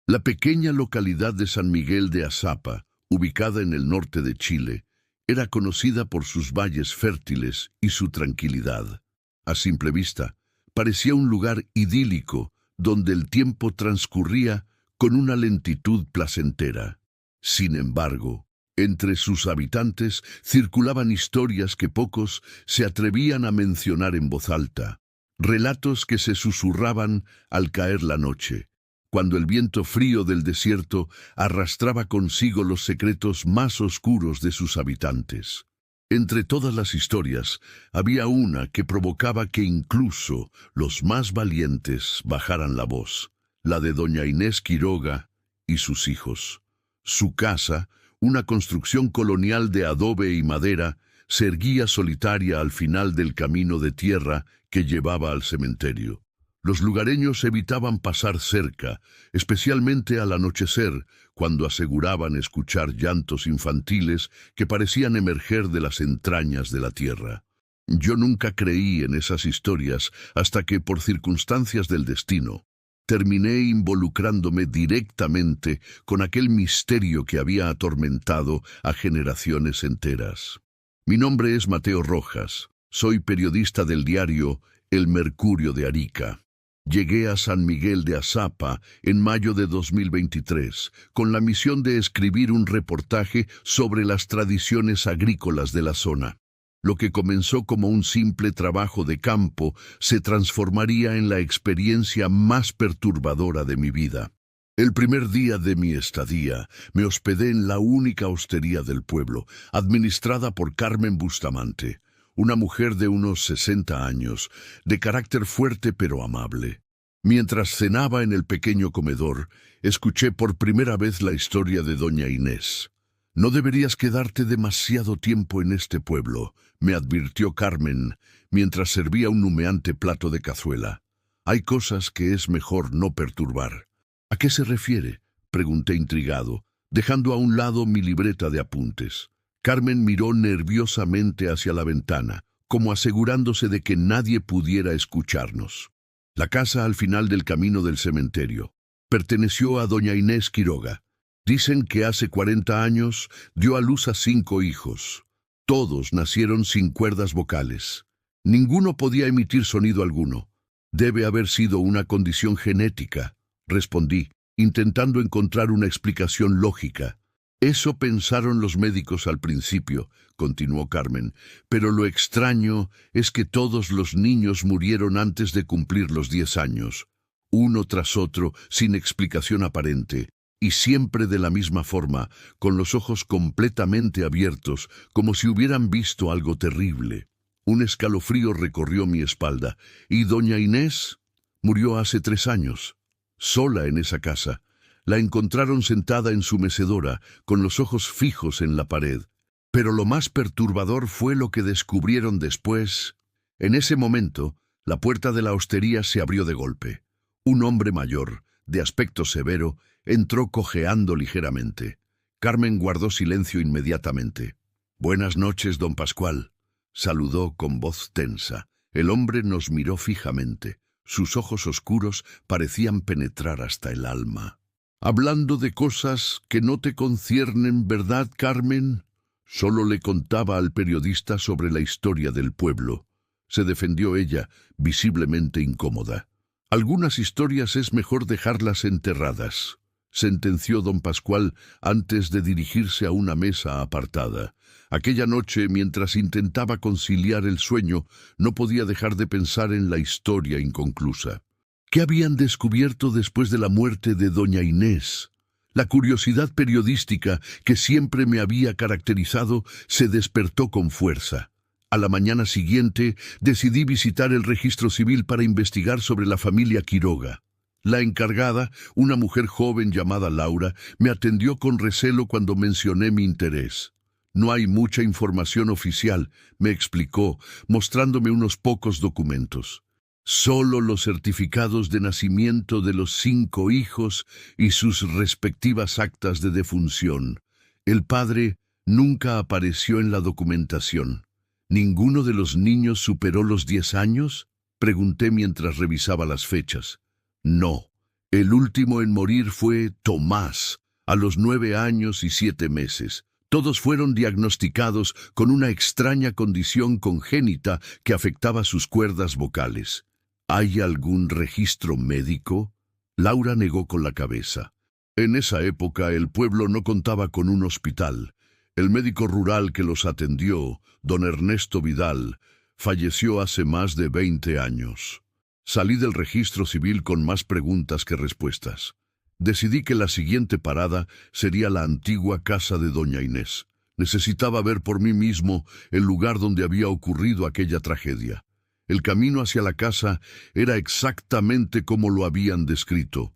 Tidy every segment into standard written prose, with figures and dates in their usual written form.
La pequeña localidad de San Miguel de Azapa, ubicada en el norte de Chile, era conocida por sus valles fértiles y su tranquilidad. A simple vista, parecía un lugar idílico donde el tiempo transcurría con una lentitud placentera. Sin embargo, entre sus habitantes circulaban historias que pocos se atrevían a mencionar en voz alta, relatos que se susurraban al caer la noche, cuando el viento frío del desierto arrastraba consigo los secretos más oscuros de sus habitantes. Entre todas las historias, había una que provocaba que incluso los más valientes bajaran la voz, la de doña Inés Quiroga y sus hijos. Su casa, una construcción colonial de adobe y madera, se erguía solitaria al final del camino de tierra que llevaba al cementerio. Los lugareños evitaban pasar cerca, especialmente al anochecer, cuando aseguraban escuchar llantos infantiles que parecían emerger de las entrañas de la tierra. Yo nunca creí en esas historias hasta que, por circunstancias del destino, terminé involucrándome directamente con aquel misterio que había atormentado a generaciones enteras. Mi nombre es Mateo Rojas, soy periodista del diario El Mercurio de Arica. Llegué a San Miguel de Azapa en mayo de 2023 con la misión de escribir un reportaje sobre las tradiciones agrícolas de la zona. Lo que comenzó como un simple trabajo de campo se transformaría en la experiencia más perturbadora de mi vida. El primer día de mi estadía, me hospedé en la única hostería del pueblo, administrada por Carmen Bustamante, una mujer de unos 60 años, de carácter fuerte pero amable. Mientras cenaba en el pequeño comedor, escuché por primera vez la historia de doña Inés. «No deberías quedarte demasiado tiempo en este pueblo», me advirtió Carmen, mientras servía un humeante plato de cazuela. «Hay cosas que es mejor no perturbar». «¿A qué se refiere?», pregunté intrigado, dejando a un lado mi libreta de apuntes. Carmen miró nerviosamente hacia la ventana, como asegurándose de que nadie pudiera escucharnos. La casa al final del camino del cementerio perteneció a doña Inés Quiroga. Dicen que hace 40 años dio a luz a 5 hijos. Todos nacieron sin cuerdas vocales. Ninguno podía emitir sonido alguno. «Debe haber sido una condición genética», respondí, intentando encontrar una explicación lógica. «Eso pensaron los médicos al principio», continuó Carmen, «pero lo extraño es que todos los niños murieron antes de cumplir los 10 años, uno tras otro, sin explicación aparente, y siempre de la misma forma, con los ojos completamente abiertos, como si hubieran visto algo terrible». Un escalofrío recorrió mi espalda, y doña Inés murió hace 3 años, sola en esa casa. La encontraron sentada en su mecedora, con los ojos fijos en la pared. Pero lo más perturbador fue lo que descubrieron después. En ese momento, la puerta de la hostería se abrió de golpe. Un hombre mayor, de aspecto severo, entró cojeando ligeramente. Carmen guardó silencio inmediatamente. «Buenas noches, don Pascual», saludó con voz tensa. El hombre nos miró fijamente. Sus ojos oscuros parecían penetrar hasta el alma. «Hablando de cosas que no te conciernen, ¿verdad, Carmen?». Solo le contaba al periodista sobre la historia del pueblo. Se defendió ella, visiblemente incómoda. «Algunas historias es mejor dejarlas enterradas», sentenció don Pascual antes de dirigirse a una mesa apartada. Aquella noche, mientras intentaba conciliar el sueño, no podía dejar de pensar en la historia inconclusa. ¿Qué habían descubierto después de la muerte de doña Inés? La curiosidad periodística que siempre me había caracterizado se despertó con fuerza. A la mañana siguiente decidí visitar el registro civil para investigar sobre la familia Quiroga. La encargada, una mujer joven llamada Laura, me atendió con recelo cuando mencioné mi interés. «No hay mucha información oficial», me explicó, mostrándome unos pocos documentos. «Solo los certificados de nacimiento de los 5 hijos y sus respectivas actas de defunción. El padre nunca apareció en la documentación». «¿Ninguno de los niños superó los 10 años?» pregunté mientras revisaba las fechas. «No, El último en morir fue Tomás, a los 9 años y 7 meses. Todos fueron diagnosticados con una extraña condición congénita que afectaba sus cuerdas vocales. ¿Hay algún registro médico? Laura negó con la cabeza. En esa época el pueblo no contaba con un hospital. El médico rural que los atendió, don Ernesto Vidal, falleció hace más de 20 años. Salí del registro civil con más preguntas que respuestas. Decidí que la siguiente parada sería la antigua casa de doña Inés. Necesitaba ver por mí mismo el lugar donde había ocurrido aquella tragedia. El camino hacia la casa era exactamente como lo habían descrito.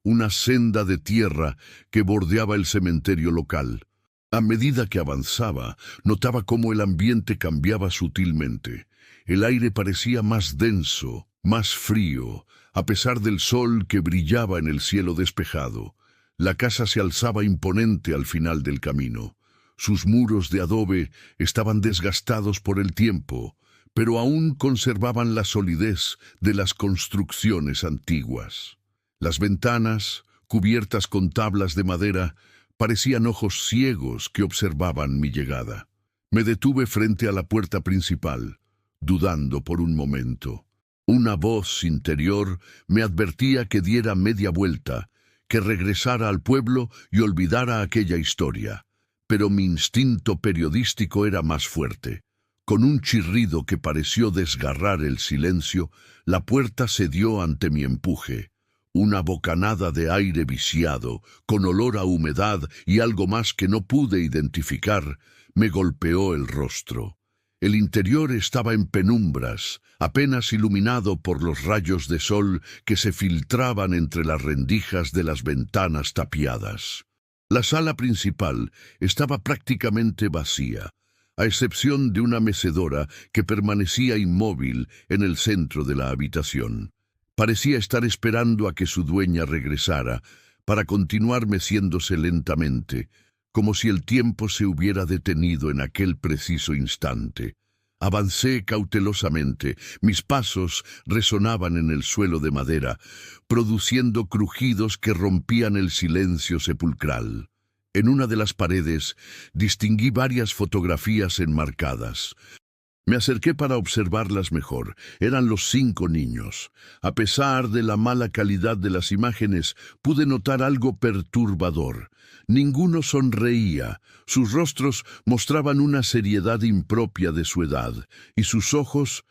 Una senda de tierra que bordeaba el cementerio local. A medida que avanzaba, notaba cómo el ambiente cambiaba sutilmente. El aire parecía más denso, más frío, a pesar del sol que brillaba en el cielo despejado. La casa se alzaba imponente al final del camino. Sus muros de adobe estaban desgastados por el tiempo, pero aún conservaban la solidez de las construcciones antiguas. Las ventanas, cubiertas con tablas de madera, parecían ojos ciegos que observaban mi llegada. Me detuve frente a la puerta principal, dudando por un momento. Una voz interior me advertía que diera media vuelta, que regresara al pueblo y olvidara aquella historia. Pero mi instinto periodístico era más fuerte. Con un chirrido que pareció desgarrar el silencio, la puerta cedió ante mi empuje. Una bocanada de aire viciado, con olor a humedad y algo más que no pude identificar, me golpeó el rostro. El interior estaba en penumbras, apenas iluminado por los rayos de sol que se filtraban entre las rendijas de las ventanas tapiadas. La sala principal estaba prácticamente vacía, a excepción de una mecedora que permanecía inmóvil en el centro de la habitación. Parecía estar esperando a que su dueña regresara para continuar meciéndose lentamente, como si el tiempo se hubiera detenido en aquel preciso instante. Avancé cautelosamente, mis pasos resonaban en el suelo de madera, produciendo crujidos que rompían el silencio sepulcral. En una de las paredes distinguí varias fotografías enmarcadas. Me acerqué para observarlas mejor. Eran los 5 niños. A pesar de la mala calidad de las imágenes, pude notar algo perturbador. Ninguno sonreía. Sus rostros mostraban una seriedad impropia de su edad, y sus ojos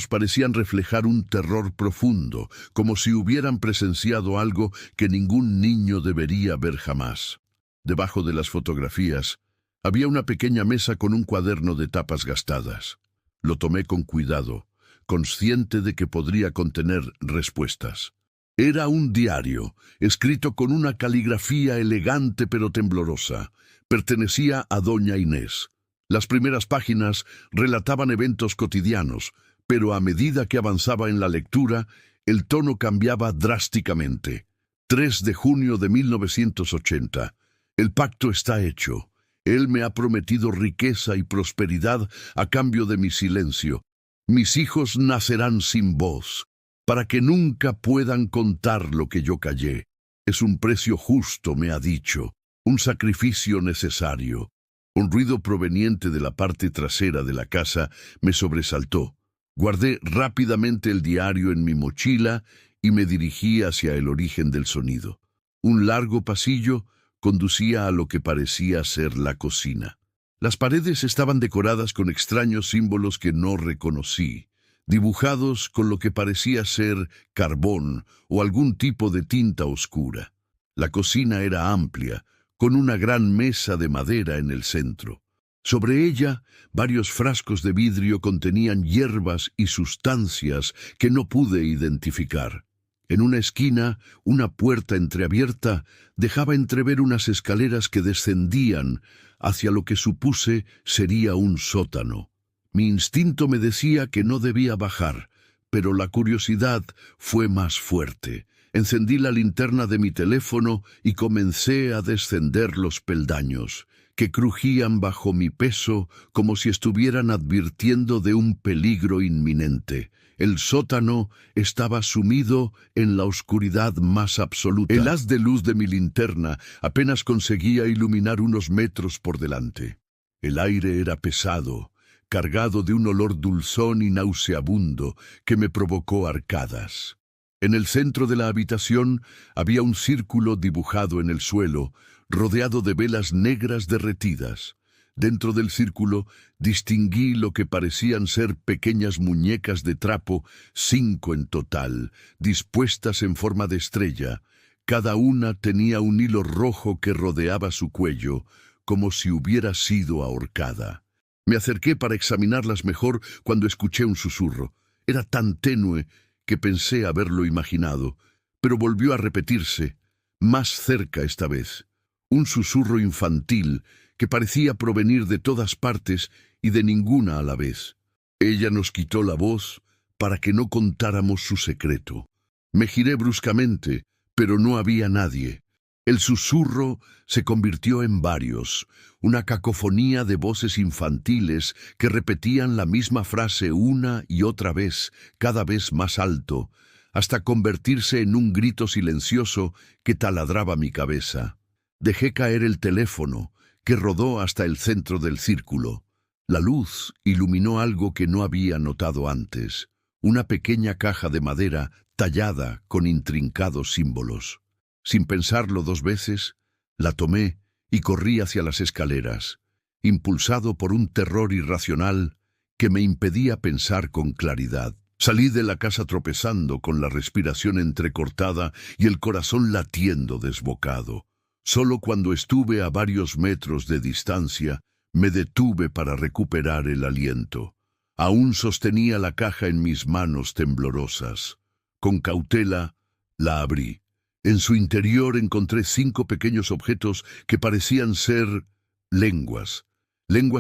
parecían reflejar un terror profundo, como si hubieran presenciado algo que ningún niño debería ver jamás. Debajo de las fotografías había una pequeña mesa con un cuaderno de tapas gastadas. Lo tomé con cuidado, consciente de que podría contener respuestas. Era un diario, escrito con una caligrafía elegante pero temblorosa. Pertenecía a doña Inés. Las primeras páginas relataban eventos cotidianos, pero a medida que avanzaba en la lectura, el tono cambiaba drásticamente. 3 de junio de 1980. El pacto está hecho. Él me ha prometido riqueza y prosperidad a cambio de mi silencio. Mis hijos nacerán sin voz, para que nunca puedan contar lo que yo callé. Es un precio justo, me ha dicho, un sacrificio necesario. Un ruido proveniente de la parte trasera de la casa me sobresaltó. Guardé rápidamente el diario en mi mochila y me dirigí hacia el origen del sonido. Un largo pasillo conducía a lo que parecía ser la cocina. Las paredes estaban decoradas con extraños símbolos que no reconocí, dibujados con lo que parecía ser carbón o algún tipo de tinta oscura. La cocina era amplia, con una gran mesa de madera en el centro. Sobre ella, varios frascos de vidrio contenían hierbas y sustancias que no pude identificar. En una esquina, una puerta entreabierta dejaba entrever unas escaleras que descendían hacia lo que supuse sería un sótano. Mi instinto me decía que no debía bajar, pero la curiosidad fue más fuerte. Encendí la linterna de mi teléfono y comencé a descender los peldaños, que crujían bajo mi peso como si estuvieran advirtiendo de un peligro inminente. El sótano estaba sumido en la oscuridad más absoluta. El haz de luz de mi linterna apenas conseguía iluminar unos metros por delante. El aire era pesado, cargado de un olor dulzón y nauseabundo que me provocó arcadas. En el centro de la habitación había un círculo dibujado en el suelo, rodeado de velas negras derretidas. Dentro del círculo distinguí lo que parecían ser pequeñas muñecas de trapo, 5 en total, dispuestas en forma de estrella. Cada una tenía un hilo rojo que rodeaba su cuello, como si hubiera sido ahorcada. Me acerqué para examinarlas mejor cuando escuché un susurro. Era tan tenue que pensé haberlo imaginado, pero volvió a repetirse, más cerca esta vez. Un susurro infantil que parecía provenir de todas partes y de ninguna a la vez. Ella nos quitó la voz para que no contáramos su secreto. Me giré bruscamente, pero no había nadie. El susurro se convirtió en varios, una cacofonía de voces infantiles que repetían la misma frase una y otra vez, cada vez más alto, hasta convertirse en un grito silencioso que taladraba mi cabeza. Dejé caer el teléfono, que rodó hasta el centro del círculo. La luz iluminó algo que no había notado antes, una pequeña caja de madera tallada con intrincados símbolos. Sin pensarlo 2 veces, la tomé y corrí hacia las escaleras, impulsado por un terror irracional que me impedía pensar con claridad. Salí de la casa tropezando, con la respiración entrecortada y el corazón latiendo desbocado. Solo cuando estuve a varios metros de distancia, me detuve para recuperar el aliento. Aún sostenía la caja en mis manos temblorosas. Con cautela, la abrí. En su interior encontré 5 pequeños objetos que parecían ser lenguas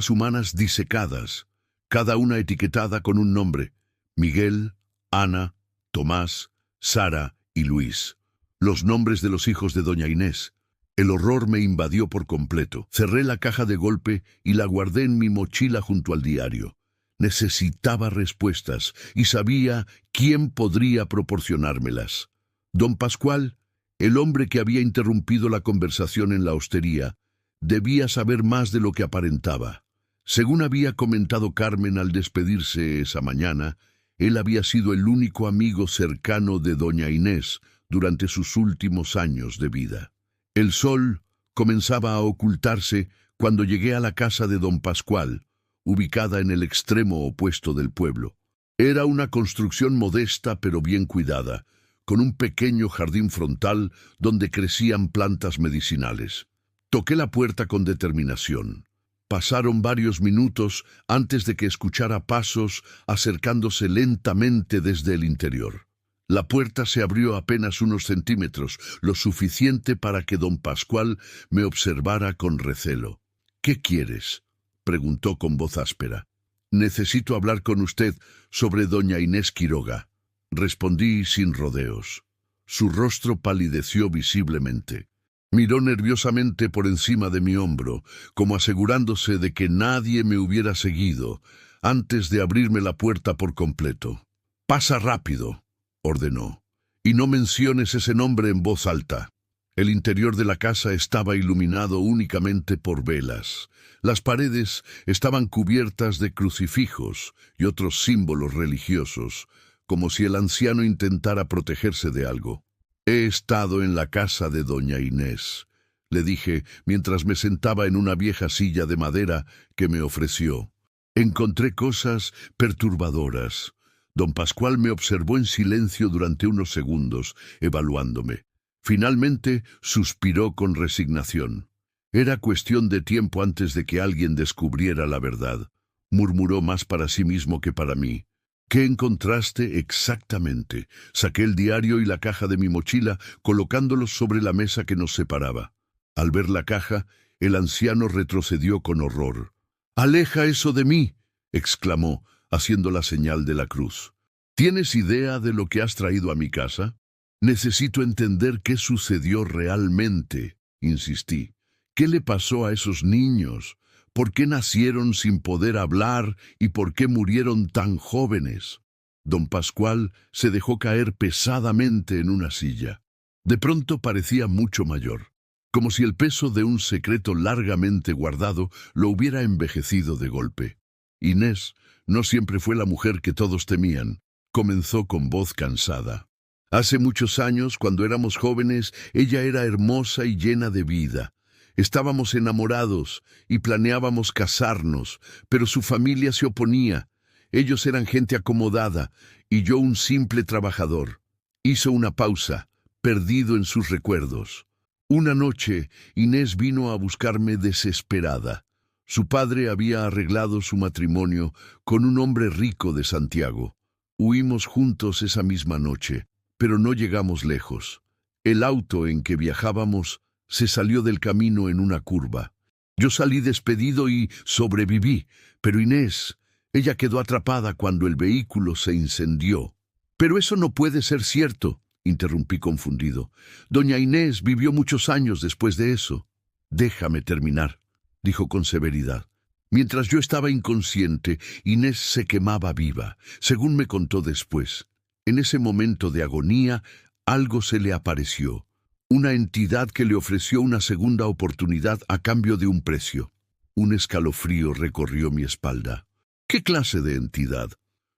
humanas disecadas, cada una etiquetada con un nombre: Miguel, Ana, Tomás, Sara y Luis. Los nombres de los hijos de doña Inés. El horror me invadió por completo. Cerré la caja de golpe y la guardé en mi mochila junto al diario. Necesitaba respuestas y sabía quién podría proporcionármelas. Don Pascual, el hombre que había interrumpido la conversación en la hostería, debía saber más de lo que aparentaba. Según había comentado Carmen al despedirse esa mañana, él había sido el único amigo cercano de doña Inés durante sus últimos años de vida. El sol comenzaba a ocultarse cuando llegué a la casa de don Pascual, ubicada en el extremo opuesto del pueblo. Era una construcción modesta pero bien cuidada, con un pequeño jardín frontal donde crecían plantas medicinales. Toqué la puerta con determinación. Pasaron varios minutos antes de que escuchara pasos acercándose lentamente desde el interior. La puerta se abrió apenas unos centímetros, lo suficiente para que don Pascual me observara con recelo. «¿Qué quieres?», preguntó con voz áspera. «Necesito hablar con usted sobre doña Inés Quiroga», respondí sin rodeos. Su rostro palideció visiblemente. Miró nerviosamente por encima de mi hombro, como asegurándose de que nadie me hubiera seguido, antes de abrirme la puerta por completo. «Pasa rápido», ordenó, «y no menciones ese nombre en voz alta». El interior de la casa estaba iluminado únicamente por velas. Las paredes estaban cubiertas de crucifijos y otros símbolos religiosos, como si el anciano intentara protegerse de algo. «He estado en la casa de doña Inés», le dije mientras me sentaba en una vieja silla de madera que me ofreció. Encontré cosas perturbadoras. Don Pascual me observó en silencio durante unos segundos, evaluándome. Finalmente suspiró con resignación. Era cuestión de tiempo antes de que alguien descubriera la verdad. Murmuró más para sí mismo que para mí. «¿Qué encontraste exactamente?». Saqué el diario y la caja de mi mochila, colocándolos sobre la mesa que nos separaba. Al ver la caja, el anciano retrocedió con horror. «¡Aleja eso de mí!», exclamó, haciendo la señal de la cruz. «¿Tienes idea de lo que has traído a mi casa?». «Necesito entender qué sucedió realmente», insistí. «¿Qué le pasó a esos niños? ¿Por qué nacieron sin poder hablar y por qué murieron tan jóvenes?». Don Pascual se dejó caer pesadamente en una silla. De pronto parecía mucho mayor, como si el peso de un secreto largamente guardado lo hubiera envejecido de golpe. Inés no siempre fue la mujer que todos temían. Comenzó con voz cansada. Hace muchos años, cuando éramos jóvenes, ella era hermosa y llena de vida. Estábamos enamorados y planeábamos casarnos, pero su familia se oponía. Ellos eran gente acomodada y yo un simple trabajador. Hizo una pausa, perdido en sus recuerdos. Una noche, Inés vino a buscarme desesperada. Su padre había arreglado su matrimonio con un hombre rico de Santiago. Huimos juntos esa misma noche, pero no llegamos lejos. El auto en que viajábamos se salió del camino en una curva. Yo salí despedido y sobreviví, pero Inés, ella quedó atrapada cuando el vehículo se incendió. Pero eso no puede ser cierto, interrumpí confundido. Doña Inés vivió muchos años después de eso. Déjame terminar, dijo con severidad. Mientras yo estaba inconsciente, Inés se quemaba viva, según me contó después. En ese momento de agonía, algo se le apareció. Una entidad que le ofreció una segunda oportunidad a cambio de un precio. Un escalofrío recorrió mi espalda. ¿Qué clase de entidad?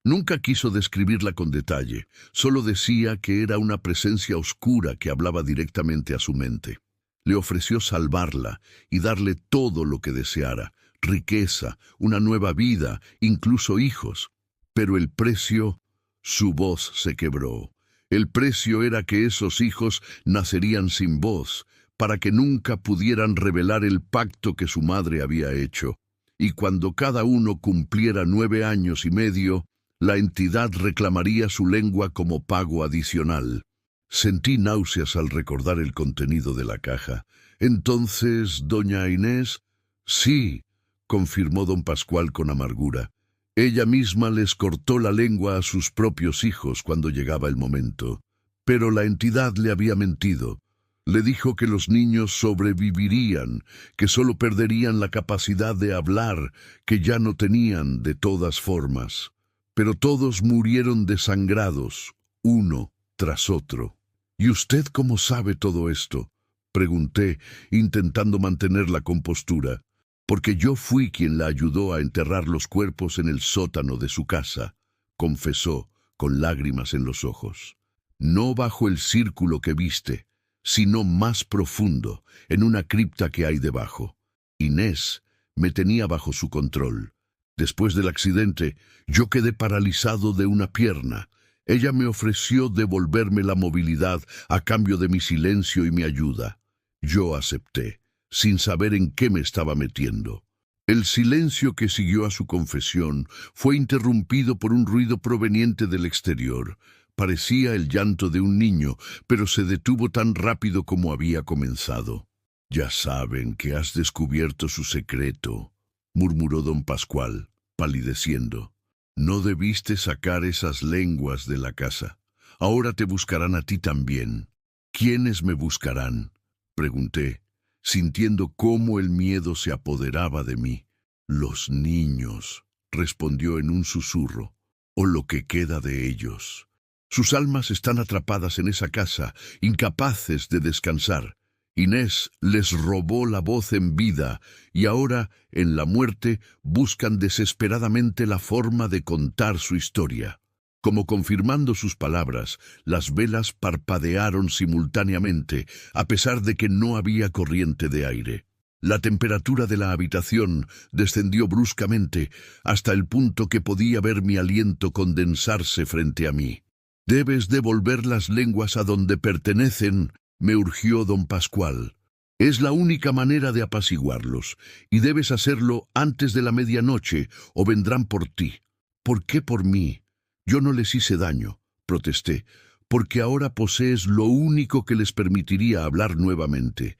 Nunca quiso describirla con detalle, solo decía que era una presencia oscura que hablaba directamente a su mente. Le ofreció salvarla y darle todo lo que deseara, riqueza, una nueva vida, incluso hijos. Pero el precio, su voz se quebró. El precio era que esos hijos nacerían sin voz, para que nunca pudieran revelar el pacto que su madre había hecho. Y cuando cada uno cumpliera 9 años y medio, la entidad reclamaría su lengua como pago adicional. Sentí náuseas al recordar el contenido de la caja. Entonces, doña Inés, sí, confirmó don Pascual con amargura. Ella misma les cortó la lengua a sus propios hijos cuando llegaba el momento. Pero la entidad le había mentido. Le dijo que los niños sobrevivirían, que solo perderían la capacidad de hablar, que ya no tenían de todas formas. Pero todos murieron desangrados, uno tras otro. ¿Y usted cómo sabe todo esto?, pregunté, intentando mantener la compostura. Porque yo fui quien la ayudó a enterrar los cuerpos en el sótano de su casa, confesó, con lágrimas en los ojos. No bajo el círculo que viste, sino más profundo, en una cripta que hay debajo. Inés me tenía bajo su control. Después del accidente, yo quedé paralizado de una pierna. Ella me ofreció devolverme la movilidad a cambio de mi silencio y mi ayuda. Yo acepté, sin saber en qué me estaba metiendo. El silencio que siguió a su confesión fue interrumpido por un ruido proveniente del exterior. Parecía el llanto de un niño, pero se detuvo tan rápido como había comenzado. «Ya saben que has descubierto su secreto», murmuró don Pascual, palideciendo. «No debiste sacar esas lenguas de la casa. Ahora te buscarán a ti también». «¿Quiénes me buscarán?», pregunté, sintiendo cómo el miedo se apoderaba de mí. «Los niños», respondió en un susurro, «o lo que queda de ellos. Sus almas están atrapadas en esa casa, incapaces de descansar. Inés les robó la voz en vida y ahora, en la muerte, buscan desesperadamente la forma de contar su historia». Como confirmando sus palabras, las velas parpadearon simultáneamente, a pesar de que no había corriente de aire. La temperatura de la habitación descendió bruscamente, hasta el punto que podía ver mi aliento condensarse frente a mí. «Debes devolver las lenguas a donde pertenecen», me urgió don Pascual. «Es la única manera de apaciguarlos, y debes hacerlo antes de la medianoche, o vendrán por ti». «¿Por qué por mí? Yo no les hice daño», protesté, «porque ahora posees lo único que les permitiría hablar nuevamente.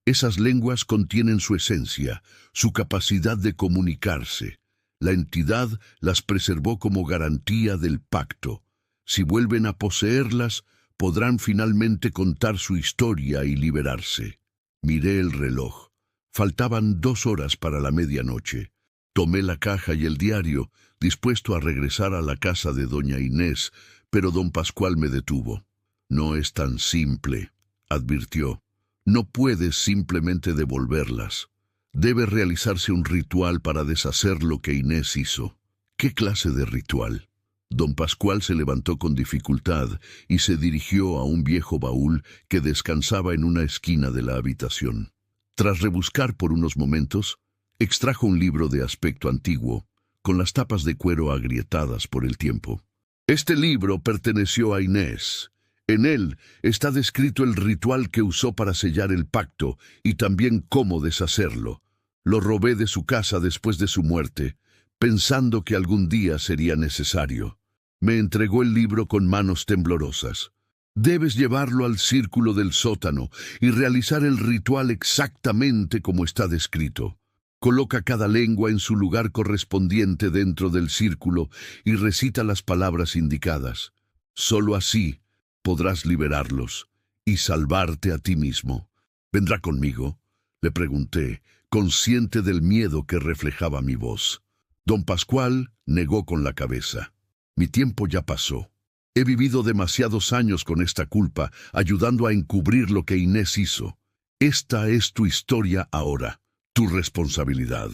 Esas lenguas contienen su esencia, su capacidad de comunicarse. La entidad las preservó como garantía del pacto. Si vuelven a poseerlas, podrán finalmente contar su historia y liberarse». Miré el reloj. Faltaban 2 horas para la medianoche. Tomé la caja y el diario, dispuesto a regresar a la casa de doña Inés, pero don Pascual me detuvo. «No es tan simple», advirtió. «No puedes simplemente devolverlas. Debe realizarse un ritual para deshacer lo que Inés hizo». «¿Qué clase de ritual?». Don Pascual se levantó con dificultad y se dirigió a un viejo baúl que descansaba en una esquina de la habitación. Tras rebuscar por unos momentos, extrajo un libro de aspecto antiguo, con las tapas de cuero agrietadas por el tiempo. Este libro perteneció a Inés. En él está descrito el ritual que usó para sellar el pacto y también cómo deshacerlo. Lo robé de su casa después de su muerte, pensando que algún día sería necesario. Me entregó el libro con manos temblorosas. «Debes llevarlo al círculo del sótano y realizar el ritual exactamente como está descrito. Coloca cada lengua en su lugar correspondiente dentro del círculo y recita las palabras indicadas. Solo así podrás liberarlos y salvarte a ti mismo». «¿Vendrá conmigo?», le pregunté, consciente del miedo que reflejaba mi voz. Don Pascual negó con la cabeza. «Mi tiempo ya pasó. He vivido demasiados años con esta culpa, ayudando a encubrir lo que Inés hizo. Esta es tu historia ahora, tu responsabilidad».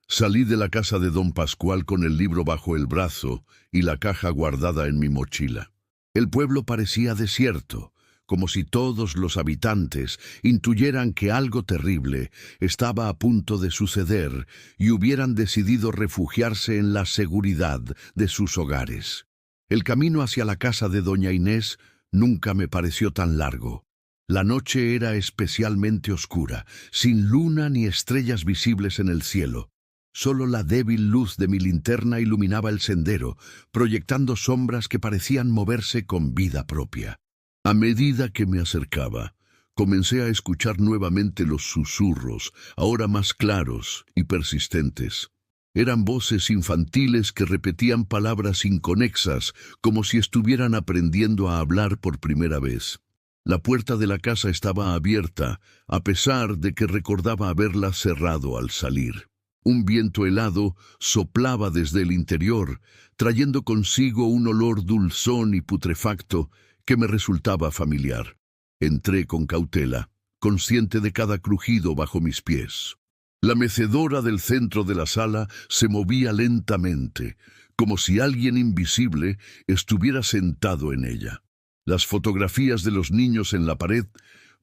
Salí de la casa de don Pascual con el libro bajo el brazo y la caja guardada en mi mochila. El pueblo parecía desierto, como si todos los habitantes intuyeran que algo terrible estaba a punto de suceder y hubieran decidido refugiarse en la seguridad de sus hogares. El camino hacia la casa de doña Inés nunca me pareció tan largo. La noche era especialmente oscura, sin luna ni estrellas visibles en el cielo. Solo la débil luz de mi linterna iluminaba el sendero, proyectando sombras que parecían moverse con vida propia. A medida que me acercaba, comencé a escuchar nuevamente los susurros, ahora más claros y persistentes. Eran voces infantiles que repetían palabras inconexas, como si estuvieran aprendiendo a hablar por primera vez. La puerta de la casa estaba abierta, a pesar de que recordaba haberla cerrado al salir. Un viento helado soplaba desde el interior, trayendo consigo un olor dulzón y putrefacto que me resultaba familiar. Entré con cautela, consciente de cada crujido bajo mis pies. La mecedora del centro de la sala se movía lentamente, como si alguien invisible estuviera sentado en ella. Las fotografías de los niños en la pared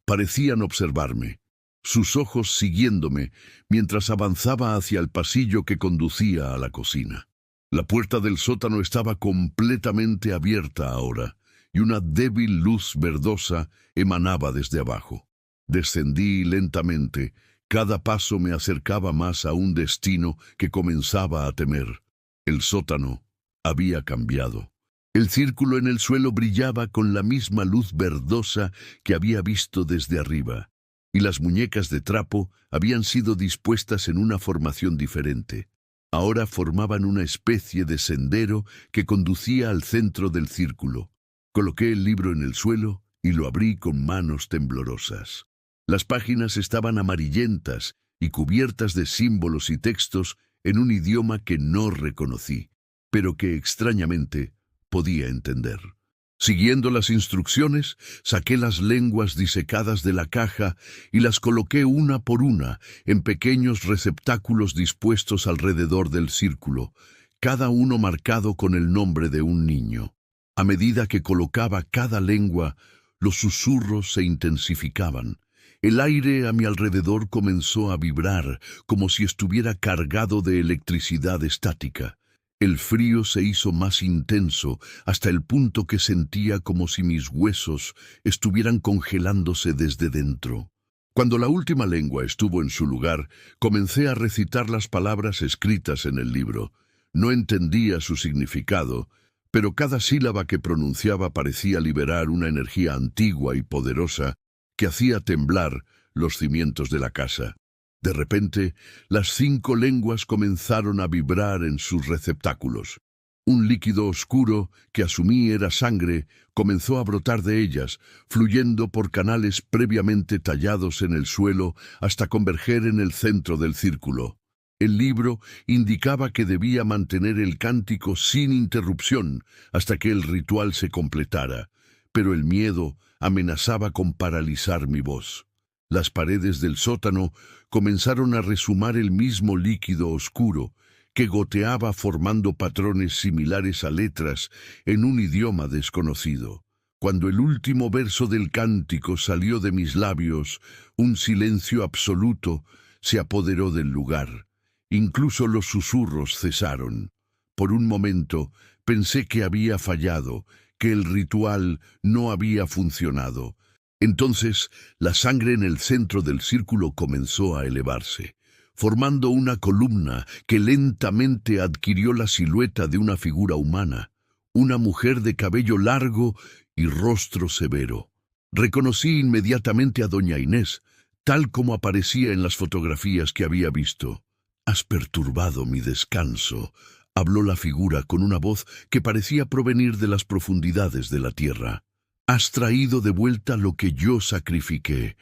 parecían observarme, sus ojos siguiéndome mientras avanzaba hacia el pasillo que conducía a la cocina. La puerta del sótano estaba completamente abierta ahora, y una débil luz verdosa emanaba desde abajo. Descendí lentamente, cada paso me acercaba más a un destino que comenzaba a temer. El sótano había cambiado. El círculo en el suelo brillaba con la misma luz verdosa que había visto desde arriba, y las muñecas de trapo habían sido dispuestas en una formación diferente. Ahora formaban una especie de sendero que conducía al centro del círculo. Coloqué el libro en el suelo y lo abrí con manos temblorosas. Las páginas estaban amarillentas y cubiertas de símbolos y textos en un idioma que no reconocí, pero que extrañamente podía entender. Siguiendo las instrucciones, saqué las lenguas disecadas de la caja y las coloqué una por una en pequeños receptáculos dispuestos alrededor del círculo, cada uno marcado con el nombre de un niño. A medida que colocaba cada lengua, los susurros se intensificaban. El aire a mi alrededor comenzó a vibrar, como si estuviera cargado de electricidad estática. El frío se hizo más intenso, hasta el punto que sentía como si mis huesos estuvieran congelándose desde dentro. Cuando la última lengua estuvo en su lugar, comencé a recitar las palabras escritas en el libro. No entendía su significado, pero cada sílaba que pronunciaba parecía liberar una energía antigua y poderosa que hacía temblar los cimientos de la casa. De repente, las 5 lenguas comenzaron a vibrar en sus receptáculos. Un líquido oscuro, que asumí era sangre, comenzó a brotar de ellas, fluyendo por canales previamente tallados en el suelo hasta converger en el centro del círculo. El libro indicaba que debía mantener el cántico sin interrupción hasta que el ritual se completara, pero el miedo amenazaba con paralizar mi voz. Las paredes del sótano comenzaron a resumar el mismo líquido oscuro que goteaba formando patrones similares a letras en un idioma desconocido. Cuando el último verso del cántico salió de mis labios, un silencio absoluto se apoderó del lugar. Incluso los susurros cesaron. Por un momento pensé que había fallado, que el ritual no había funcionado. Entonces, la sangre en el centro del círculo comenzó a elevarse, formando una columna que lentamente adquirió la silueta de una figura humana, una mujer de cabello largo y rostro severo. Reconocí inmediatamente a doña Inés, tal como aparecía en las fotografías que había visto. «Has perturbado mi descanso», habló la figura con una voz que parecía provenir de las profundidades de la tierra. «Has traído de vuelta lo que yo sacrifiqué».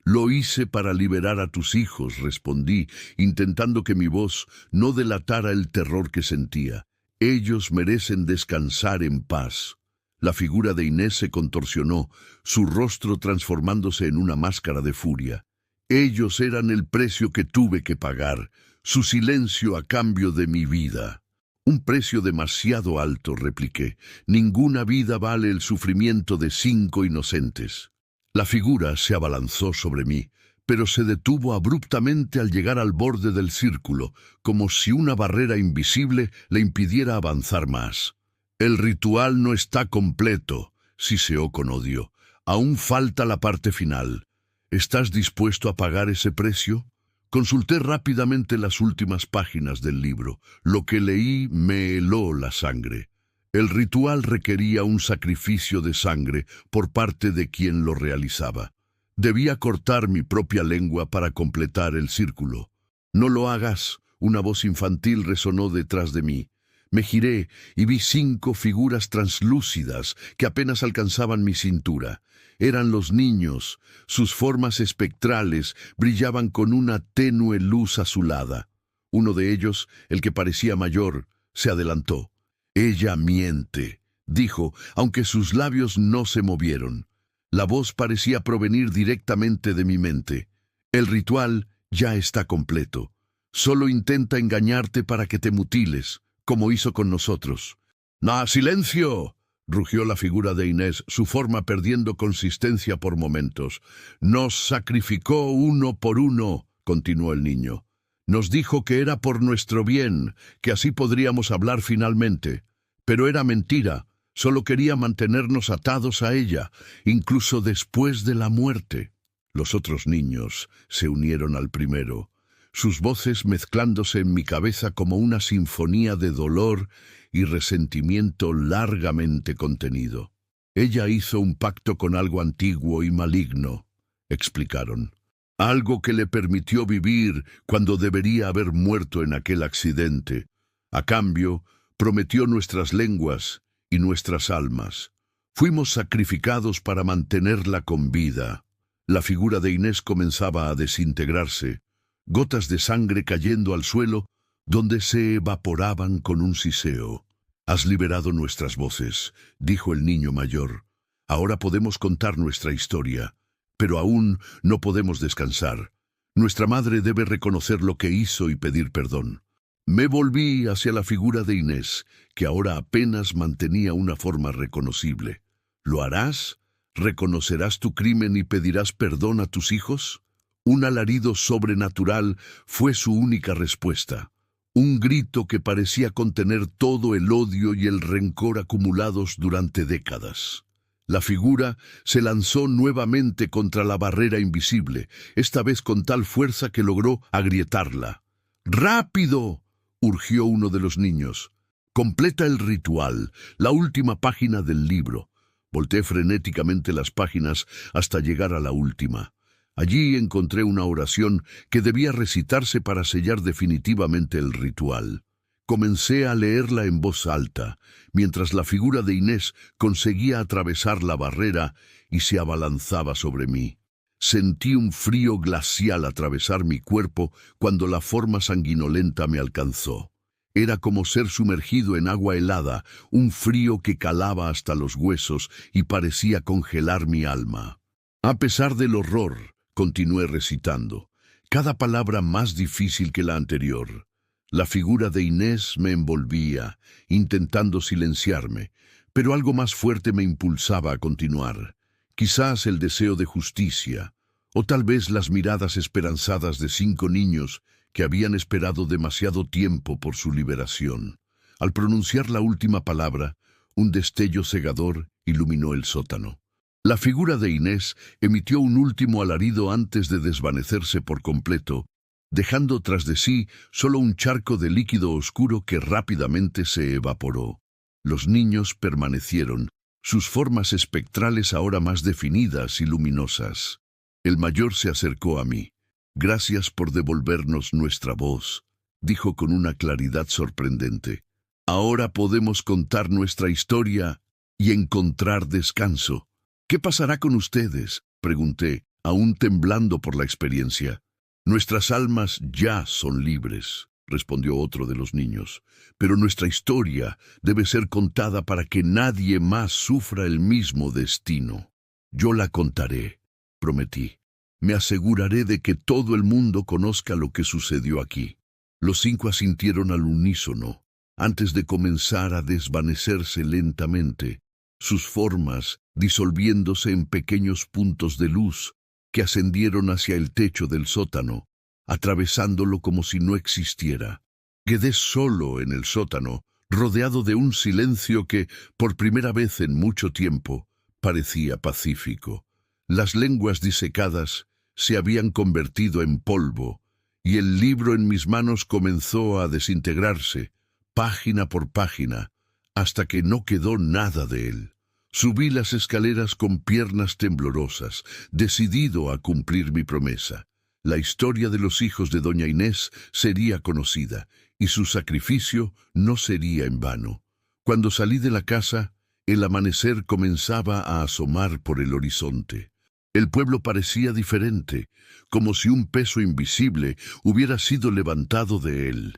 «Lo hice para liberar a tus hijos», respondí, intentando que mi voz no delatara el terror que sentía. «Ellos merecen descansar en paz». La figura de Inés se contorsionó, su rostro transformándose en una máscara de furia. «Ellos eran el precio que tuve que pagar, su silencio a cambio de mi vida». «Un precio demasiado alto», repliqué. «Ninguna vida vale el sufrimiento de 5 inocentes». La figura se abalanzó sobre mí, pero se detuvo abruptamente al llegar al borde del círculo, como si una barrera invisible le impidiera avanzar más. «El ritual no está completo», siseó con odio. «Aún falta la parte final. ¿Estás dispuesto a pagar ese precio?» Consulté rápidamente las últimas páginas del libro. Lo que leí me heló la sangre. El ritual requería un sacrificio de sangre por parte de quien lo realizaba. Debía cortar mi propia lengua para completar el círculo. «No lo hagas», una voz infantil resonó detrás de mí. Me giré y vi 5 figuras translúcidas que apenas alcanzaban mi cintura. Eran los niños. Sus formas espectrales brillaban con una tenue luz azulada. Uno de ellos, el que parecía mayor, se adelantó. «Ella miente», dijo, aunque sus labios no se movieron. La voz parecía provenir directamente de mi mente. «El ritual ya está completo. Solo intenta engañarte para que te mutiles, como hizo con nosotros». «¡No, silencio!», rugió la figura de Inés, su forma perdiendo consistencia por momentos. «Nos sacrificó uno por uno», continuó el niño. «Nos dijo que era por nuestro bien, que así podríamos hablar finalmente. Pero era mentira, solo quería mantenernos atados a ella, incluso después de la muerte». Los otros niños se unieron al primero, sus voces mezclándose en mi cabeza como una sinfonía de dolor y resentimiento largamente contenido. «Ella hizo un pacto con algo antiguo y maligno», explicaron. «Algo que le permitió vivir cuando debería haber muerto en aquel accidente. A cambio, prometió nuestras lenguas y nuestras almas. Fuimos sacrificados para mantenerla con vida». La figura de Inés comenzaba a desintegrarse, gotas de sangre cayendo al suelo, donde se evaporaban con un siseo. «Has liberado nuestras voces», dijo el niño mayor. «Ahora podemos contar nuestra historia, pero aún no podemos descansar. Nuestra madre debe reconocer lo que hizo y pedir perdón». Me volví hacia la figura de Inés, que ahora apenas mantenía una forma reconocible. «¿Lo harás? ¿Reconocerás tu crimen y pedirás perdón a tus hijos?». Un alarido sobrenatural fue su única respuesta. Un grito que parecía contener todo el odio y el rencor acumulados durante décadas. La figura se lanzó nuevamente contra la barrera invisible, esta vez con tal fuerza que logró agrietarla. «¡Rápido!», urgió uno de los niños. «Completa el ritual, la última página del libro». Volteé frenéticamente las páginas hasta llegar a la última. Allí encontré una oración que debía recitarse para sellar definitivamente el ritual. Comencé a leerla en voz alta, mientras la figura de Inés conseguía atravesar la barrera y se abalanzaba sobre mí. Sentí un frío glacial atravesar mi cuerpo cuando la forma sanguinolenta me alcanzó. Era como ser sumergido en agua helada, un frío que calaba hasta los huesos y parecía congelar mi alma. A pesar del horror, continué recitando, cada palabra más difícil que la anterior. La figura de Inés me envolvía, intentando silenciarme, pero algo más fuerte me impulsaba a continuar. Quizás el deseo de justicia, o tal vez las miradas esperanzadas de 5 niños que habían esperado demasiado tiempo por su liberación. Al pronunciar la última palabra, un destello cegador iluminó el sótano. La figura de Inés emitió un último alarido antes de desvanecerse por completo, dejando tras de sí solo un charco de líquido oscuro que rápidamente se evaporó. Los niños permanecieron, sus formas espectrales ahora más definidas y luminosas. El mayor se acercó a mí. «Gracias por devolvernos nuestra voz», dijo con una claridad sorprendente. «Ahora podemos contar nuestra historia y encontrar descanso». «¿Qué pasará con ustedes?», pregunté, aún temblando por la experiencia. «Nuestras almas ya son libres», respondió otro de los niños, «pero nuestra historia debe ser contada para que nadie más sufra el mismo destino». «Yo la contaré», prometí. «Me aseguraré de que todo el mundo conozca lo que sucedió aquí». Los 5 asintieron al unísono, antes de comenzar a desvanecerse lentamente, sus formas disolviéndose en pequeños puntos de luz que ascendieron hacia el techo del sótano, atravesándolo como si no existiera. Quedé solo en el sótano, rodeado de un silencio que, por primera vez en mucho tiempo, parecía pacífico. Las lenguas disecadas se habían convertido en polvo, y el libro en mis manos comenzó a desintegrarse, página por página, hasta que no quedó nada de él. Subí las escaleras con piernas temblorosas, decidido a cumplir mi promesa. La historia de los hijos de doña Inés sería conocida, y su sacrificio no sería en vano. Cuando salí de la casa, el amanecer comenzaba a asomar por el horizonte. El pueblo parecía diferente, como si un peso invisible hubiera sido levantado de él.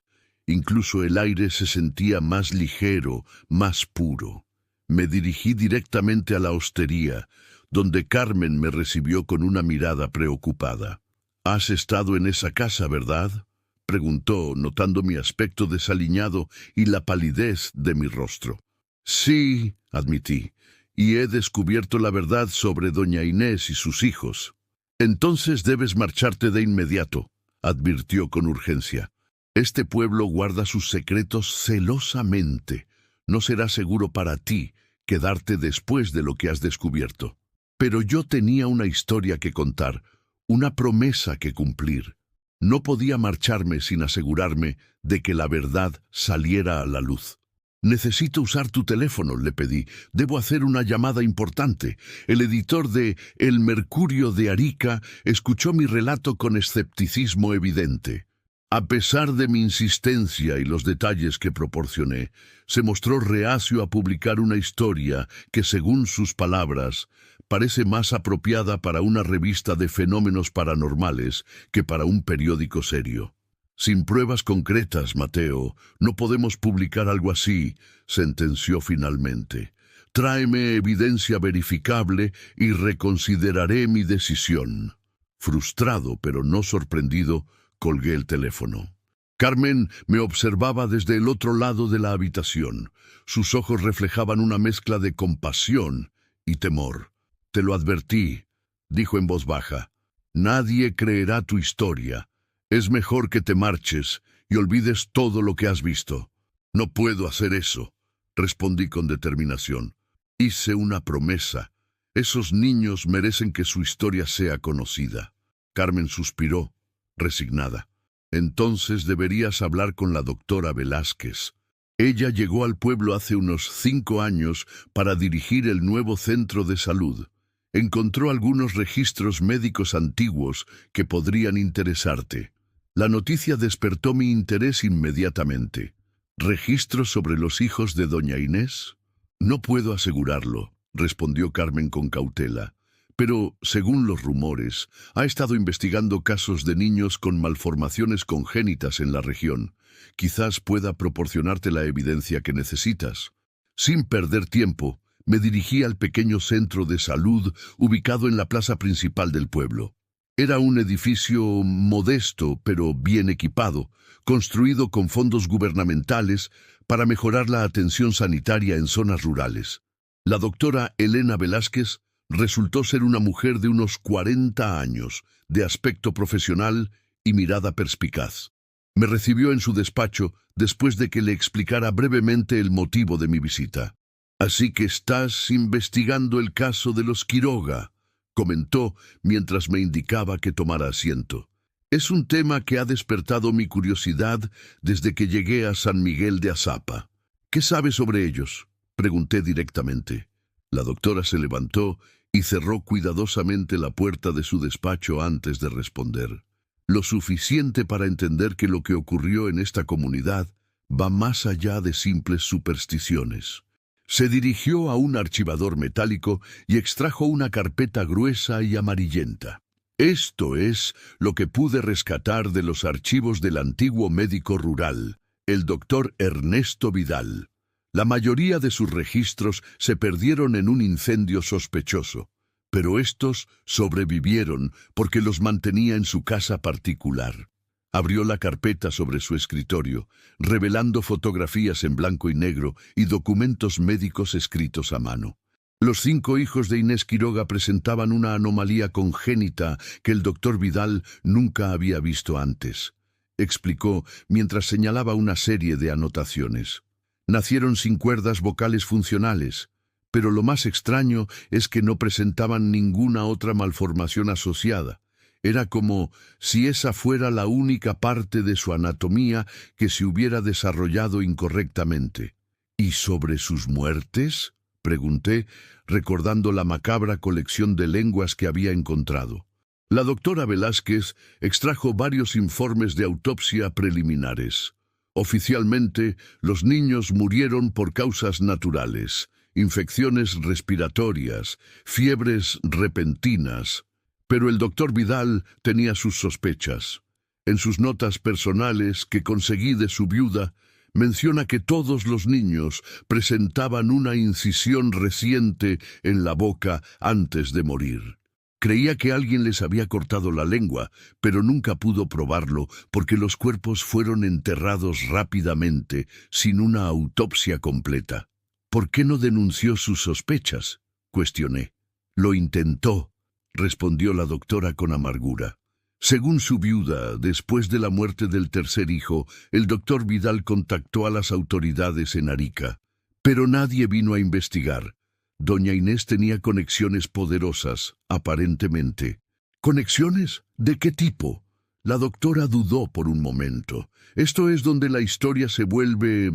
Incluso el aire se sentía más ligero, más puro. Me dirigí directamente a la hostería, donde Carmen me recibió con una mirada preocupada. «¿Has estado en esa casa, verdad?», preguntó, notando mi aspecto desaliñado y la palidez de mi rostro. «Sí», admití, «y he descubierto la verdad sobre doña Inés y sus hijos». «Entonces debes marcharte de inmediato», advirtió con urgencia. «Este pueblo guarda sus secretos celosamente. No será seguro para ti quedarte después de lo que has descubierto». Pero yo tenía una historia que contar, una promesa que cumplir. No podía marcharme sin asegurarme de que la verdad saliera a la luz. «Necesito usar tu teléfono», le pedí. «Debo hacer una llamada importante». El editor de El Mercurio de Arica escuchó mi relato con escepticismo evidente. A pesar de mi insistencia y los detalles que proporcioné, se mostró reacio a publicar una historia que, según sus palabras, parece más apropiada para una revista de fenómenos paranormales que para un periódico serio. «Sin pruebas concretas, Mateo, no podemos publicar algo así», sentenció finalmente. «Tráeme evidencia verificable y reconsideraré mi decisión». Frustrado, pero no sorprendido, colgué el teléfono. Carmen me observaba desde el otro lado de la habitación. Sus ojos reflejaban una mezcla de compasión y temor. «Te lo advertí», dijo en voz baja. «Nadie creerá tu historia. Es mejor que te marches y olvides todo lo que has visto». «No puedo hacer eso», respondí con determinación. «Hice una promesa. Esos niños merecen que su historia sea conocida». Carmen suspiró, resignada. «Entonces deberías hablar con la doctora Velázquez. Ella llegó al pueblo hace unos 5 años para dirigir el nuevo centro de salud. Encontró algunos registros médicos antiguos que podrían interesarte». La noticia despertó mi interés inmediatamente. ¿Registros sobre los hijos de doña Inés? «No puedo asegurarlo», respondió Carmen con cautela, Pero, según los rumores, ha estado investigando casos de niños con malformaciones congénitas en la región. Quizás pueda proporcionarte la evidencia que necesitas. Sin perder tiempo, me dirigí al pequeño centro de salud ubicado en la plaza principal del pueblo. Era un edificio modesto, pero bien equipado, construido con fondos gubernamentales para mejorar la atención sanitaria en zonas rurales. La doctora Elena Velázquez resultó ser una mujer de unos 40 años, de aspecto profesional y mirada perspicaz. Me recibió en su despacho después de que le explicara brevemente el motivo de mi visita. «Así que estás investigando el caso de los Quiroga», comentó mientras me indicaba que tomara asiento. «Es un tema que ha despertado mi curiosidad desde que llegué a San Miguel de Azapa. ¿Qué sabes sobre ellos?», pregunté directamente. La doctora se levantó y cerró cuidadosamente la puerta de su despacho antes de responder. Lo suficiente para entender que lo que ocurrió en esta comunidad va más allá de simples supersticiones. Se dirigió a un archivador metálico y extrajo una carpeta gruesa y amarillenta. «Esto es lo que pude rescatar de los archivos del antiguo médico rural, el doctor Ernesto Vidal. La mayoría de sus registros se perdieron en un incendio sospechoso, pero estos sobrevivieron porque los mantenía en su casa particular». Abrió la carpeta sobre su escritorio, revelando fotografías en blanco y negro y documentos médicos escritos a mano. Los 5 hijos de Inés Quiroga presentaban una anomalía congénita que el doctor Vidal nunca había visto antes, explicó mientras señalaba una serie de anotaciones. Nacieron sin cuerdas vocales funcionales, pero lo más extraño es que no presentaban ninguna otra malformación asociada. Era como si esa fuera la única parte de su anatomía que se hubiera desarrollado incorrectamente. «¿Y sobre sus muertes?», pregunté, recordando la macabra colección de lenguas que había encontrado. La doctora Velázquez extrajo varios informes de autopsia preliminares. Oficialmente, los niños murieron por causas naturales, infecciones respiratorias, fiebres repentinas. Pero el doctor Vidal tenía sus sospechas. En sus notas personales que conseguí de su viuda, menciona que todos los niños presentaban una incisión reciente en la boca antes de morir. Creía que alguien les había cortado la lengua, pero nunca pudo probarlo porque los cuerpos fueron enterrados rápidamente, sin una autopsia completa. «¿Por qué no denunció sus sospechas?», cuestioné. «Lo intentó», respondió la doctora con amargura. Según su viuda, después de la muerte del tercer hijo, el doctor Vidal contactó a las autoridades en Arica. Pero nadie vino a investigar. Doña Inés tenía conexiones poderosas, aparentemente. ¿Conexiones? ¿De qué tipo? La doctora dudó por un momento. Esto es donde la historia se vuelve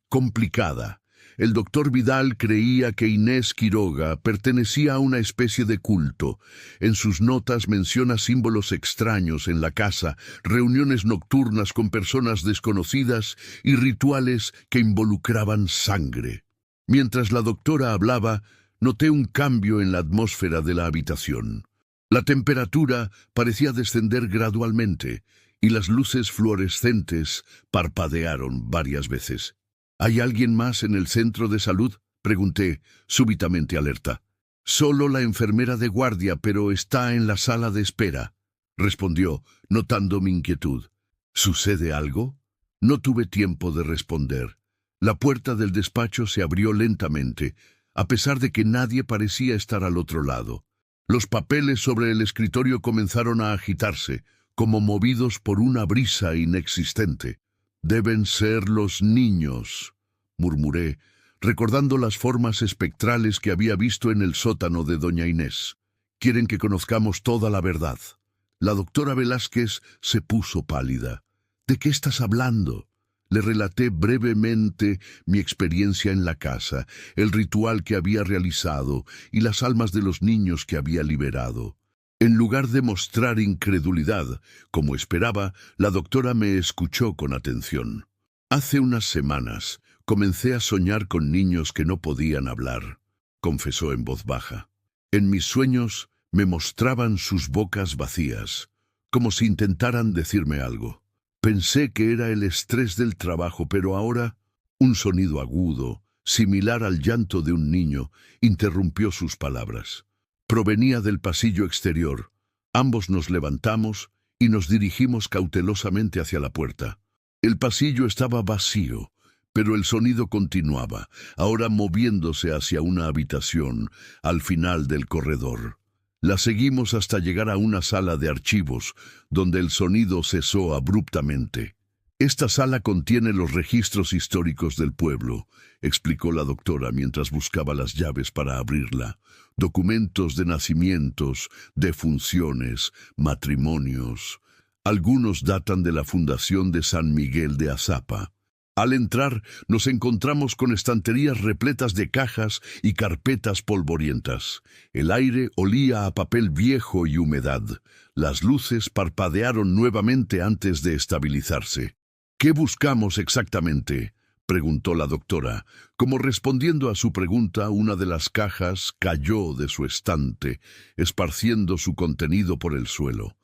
complicada. El doctor Vidal creía que Inés Quiroga pertenecía a una especie de culto. En sus notas menciona símbolos extraños en la casa, reuniones nocturnas con personas desconocidas y rituales que involucraban sangre. Mientras la doctora hablaba, noté un cambio en la atmósfera de la habitación. La temperatura parecía descender gradualmente y las luces fluorescentes parpadearon varias veces. «¿Hay alguien más en el centro de salud?», pregunté, súbitamente alerta. «Solo la enfermera de guardia, pero está en la sala de espera», respondió, notando mi inquietud. «¿Sucede algo?». No tuve tiempo de responder. La puerta del despacho se abrió lentamente, a pesar de que nadie parecía estar al otro lado. Los papeles sobre el escritorio comenzaron a agitarse, como movidos por una brisa inexistente. «Deben ser los niños», murmuré, recordando las formas espectrales que había visto en el sótano de doña Inés. «Quieren que conozcamos toda la verdad». La doctora Velázquez se puso pálida. «¿De qué estás hablando?». Le relaté brevemente mi experiencia en la casa, el ritual que había realizado y las almas de los niños que había liberado. En lugar de mostrar incredulidad, como esperaba, la doctora me escuchó con atención. «Hace unas semanas comencé a soñar con niños que no podían hablar», confesó en voz baja. «En mis sueños Me mostraban sus bocas vacías, como si intentaran decirme algo. Pensé que era el estrés del trabajo, pero ahora un sonido agudo, similar al llanto de un niño, interrumpió sus palabras. Provenía del pasillo exterior. Ambos nos levantamos y nos dirigimos cautelosamente hacia la puerta. El pasillo estaba vacío, pero el sonido continuaba, ahora moviéndose hacia una habitación al final del corredor. La seguimos hasta llegar a una sala de archivos, donde el sonido cesó abruptamente. Esta sala contiene los registros históricos del pueblo, explicó la doctora mientras buscaba las llaves para abrirla. Documentos de nacimientos, defunciones, matrimonios. Algunos datan de la fundación de San Miguel de Azapa. Al entrar, nos encontramos con estanterías repletas de cajas y carpetas polvorientas. El aire olía a papel viejo y humedad. Las luces parpadearon nuevamente antes de estabilizarse. «¿Qué buscamos exactamente?», preguntó la doctora. Como respondiendo a su pregunta, una de las cajas cayó de su estante, esparciendo su contenido por el suelo.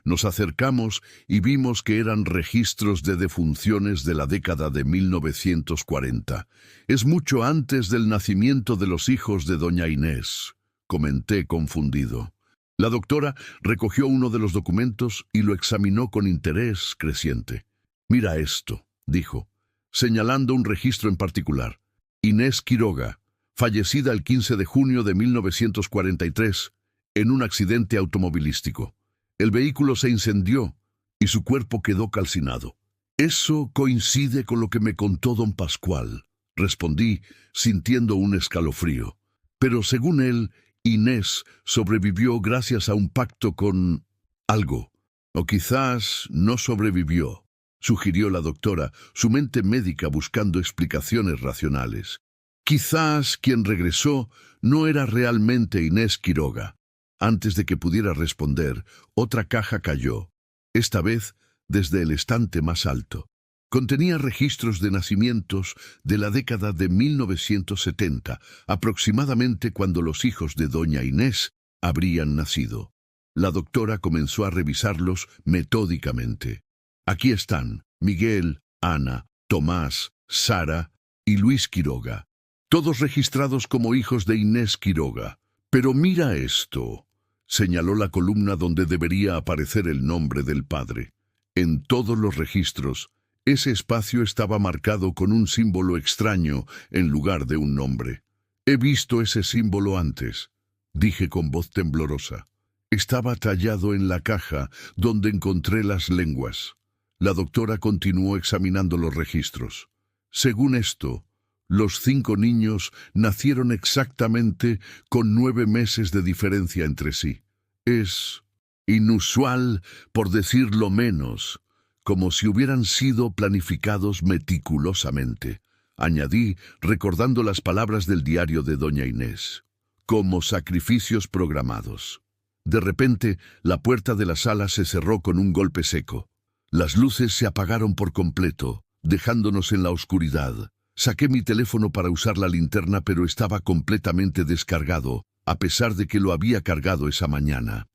Nos acercamos y vimos que eran registros de defunciones de la década de 1940. «Es mucho antes del nacimiento de los hijos de doña Inés», comenté confundido. La doctora recogió uno de los documentos y lo examinó con interés creciente. «Mira esto», dijo, señalando un registro en particular. «Inés Quiroga, fallecida el 15 de junio de 1943 en un accidente automovilístico. El vehículo se incendió y su cuerpo quedó calcinado». «Eso coincide con lo que me contó don Pascual», respondí, sintiendo un escalofrío. «Pero según él, Inés sobrevivió gracias a un pacto con algo. O quizás no sobrevivió», sugirió la doctora, su mente médica buscando explicaciones racionales. «Quizás quien regresó no era realmente Inés Quiroga». Antes de que pudiera responder, otra caja cayó, esta vez desde el estante más alto. Contenía registros de nacimientos de la década de 1970, aproximadamente cuando los hijos de doña Inés habrían nacido. La doctora comenzó a revisarlos metódicamente. «Aquí están Miguel, Ana, Tomás, Sara y Luis Quiroga, todos registrados como hijos de Inés Quiroga. Pero mira esto», señaló la columna donde debería aparecer el nombre del padre. En todos los registros, ese espacio estaba marcado con un símbolo extraño en lugar de un nombre. «He visto ese símbolo antes», dije con voz temblorosa. «Estaba tallado en la caja donde encontré las lenguas». La doctora continuó examinando los registros. «Según esto, los 5 niños nacieron exactamente con 9 meses de diferencia entre sí. Es inusual, por decirlo menos, como si hubieran sido planificados meticulosamente», añadí, recordando las palabras del diario de doña Inés. «Como sacrificios programados». De repente, la puerta de la sala se cerró con un golpe seco. Las luces se apagaron por completo, dejándonos en la oscuridad. Saqué mi teléfono para usar la linterna, pero estaba completamente descargado, a pesar de que lo había cargado esa mañana.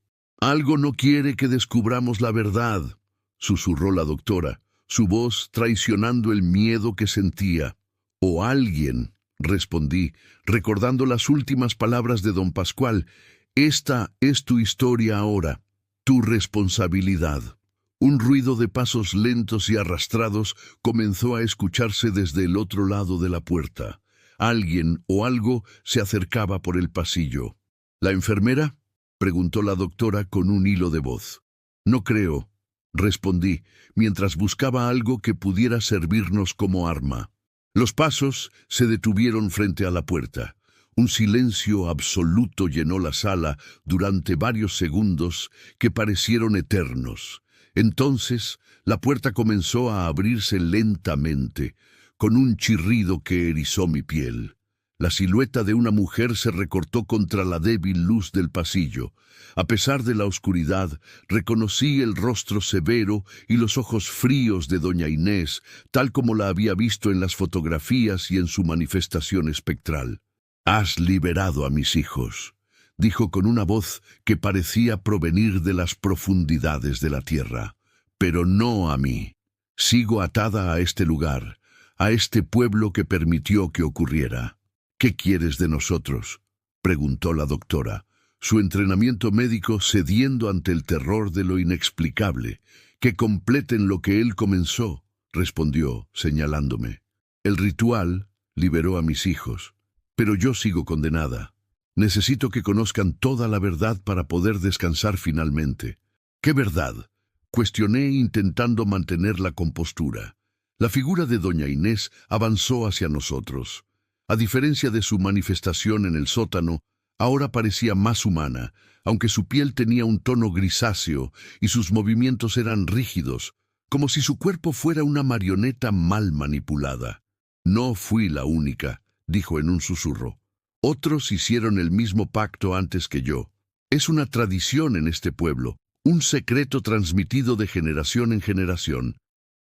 «Algo no quiere que descubramos la verdad», susurró la doctora, su voz traicionando el miedo que sentía. «O alguien», respondí, recordando las últimas palabras de don Pascual. «Esta es tu historia ahora, tu responsabilidad». Un ruido de pasos lentos y arrastrados comenzó a escucharse desde el otro lado de la puerta. Alguien o algo se acercaba por el pasillo. «¿La enfermera?», preguntó la doctora con un hilo de voz. «No creo», respondí, mientras buscaba algo que pudiera servirnos como arma. Los pasos se detuvieron frente a la puerta. Un silencio absoluto llenó la sala durante varios segundos que parecieron eternos. Entonces, la puerta comenzó a abrirse lentamente, con un chirrido que erizó mi piel. La silueta de una mujer se recortó contra la débil luz del pasillo. A pesar de la oscuridad, reconocí el rostro severo y los ojos fríos de doña Inés, tal como la había visto en las fotografías y en su manifestación espectral. «Has liberado a mis hijos», dijo con una voz que parecía provenir de las profundidades de la tierra. Pero no a mí. Sigo atada a este lugar, a este pueblo que permitió que ocurriera. ¿Qué quieres de nosotros?, preguntó la doctora, su entrenamiento médico cediendo ante el terror de lo inexplicable. Que completen lo que él comenzó, respondió, señalándome. El ritual liberó a mis hijos, pero yo sigo condenada. Necesito que conozcan toda la verdad para poder descansar finalmente. ¿Qué verdad?, cuestioné intentando mantener la compostura. La figura de doña Inés avanzó hacia nosotros. A diferencia de su manifestación en el sótano, ahora parecía más humana, aunque su piel tenía un tono grisáceo y sus movimientos eran rígidos, como si su cuerpo fuera una marioneta mal manipulada. No fui la única, dijo en un susurro. Otros hicieron el mismo pacto antes que yo. Es una tradición en este pueblo, un secreto transmitido de generación en generación.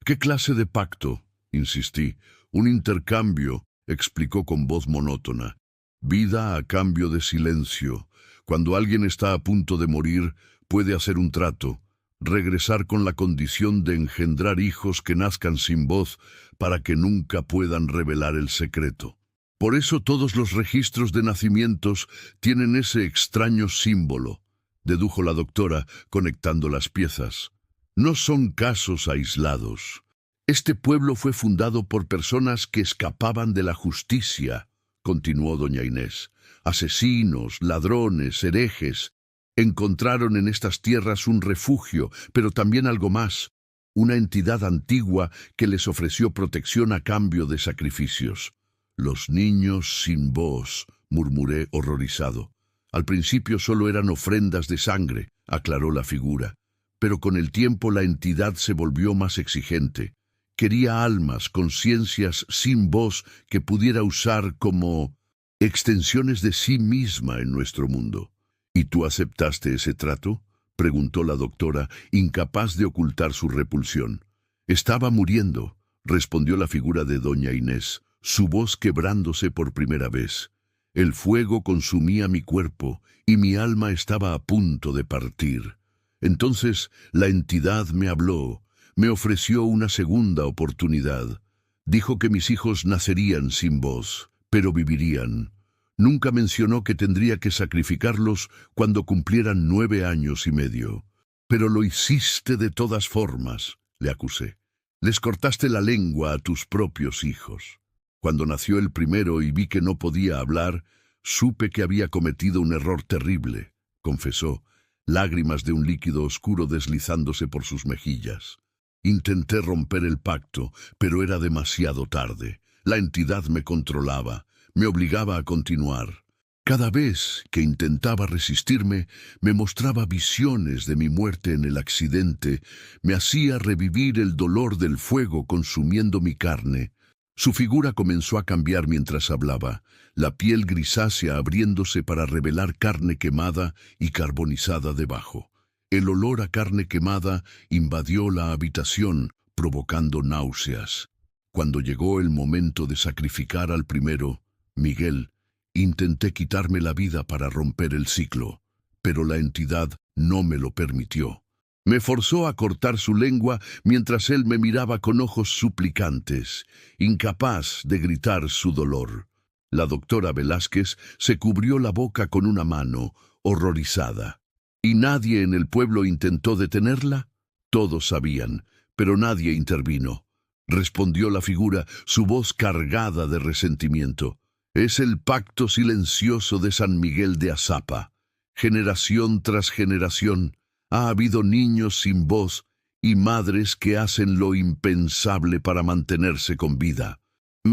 ¿Qué clase de pacto?, insistí. Un intercambio, explicó con voz monótona. Vida a cambio de silencio. Cuando alguien está a punto de morir, puede hacer un trato, regresar con la condición de engendrar hijos que nazcan sin voz para que nunca puedan revelar el secreto. Por eso todos los registros de nacimientos tienen ese extraño símbolo, dedujo la doctora, conectando las piezas. No son casos aislados. Este pueblo fue fundado por personas que escapaban de la justicia, continuó doña Inés. Asesinos, ladrones, herejes, encontraron en estas tierras un refugio, pero también algo más, una entidad antigua que les ofreció protección a cambio de sacrificios. Los niños sin voz, murmuré horrorizado. Al principio solo eran ofrendas de sangre, aclaró la figura, pero con el tiempo la entidad se volvió más exigente. Quería almas, conciencias sin voz que pudiera usar como extensiones de sí misma en nuestro mundo. ¿Y tú aceptaste ese trato?, preguntó la doctora, incapaz de ocultar su repulsión. Estaba muriendo, respondió la figura de doña Inés, su voz quebrándose por primera vez. El fuego consumía mi cuerpo y mi alma estaba a punto de partir. Entonces la entidad me habló, me ofreció una segunda oportunidad. Dijo que mis hijos nacerían sin voz, pero vivirían. Nunca mencionó que tendría que sacrificarlos cuando cumplieran 9 años y medio. Pero lo hiciste de todas formas, le acusé. Les cortaste la lengua a tus propios hijos. Cuando nació el primero y vi que no podía hablar, supe que había cometido un error terrible, confesó, lágrimas de un líquido oscuro deslizándose por sus mejillas. Intenté romper el pacto, pero era demasiado tarde. La entidad me controlaba, me obligaba a continuar. Cada vez que intentaba resistirme, me mostraba visiones de mi muerte en el accidente, me hacía revivir el dolor del fuego consumiendo mi carne. Su figura comenzó a cambiar mientras hablaba, la piel grisácea abriéndose para revelar carne quemada y carbonizada debajo. El olor a carne quemada invadió la habitación, provocando náuseas. Cuando llegó el momento de sacrificar al primero, Miguel, intenté quitarme la vida para romper el ciclo, pero la entidad no me lo permitió. Me forzó a cortar su lengua mientras él me miraba con ojos suplicantes, incapaz de gritar su dolor. La doctora Velázquez se cubrió la boca con una mano, horrorizada. ¿Y nadie en el pueblo intentó detenerla? Todos sabían, pero nadie intervino. Respondió la figura, su voz cargada de resentimiento. Es el pacto silencioso de San Miguel de Azapa. Generación tras generación, ha habido niños sin voz y madres que hacen lo impensable para mantenerse con vida.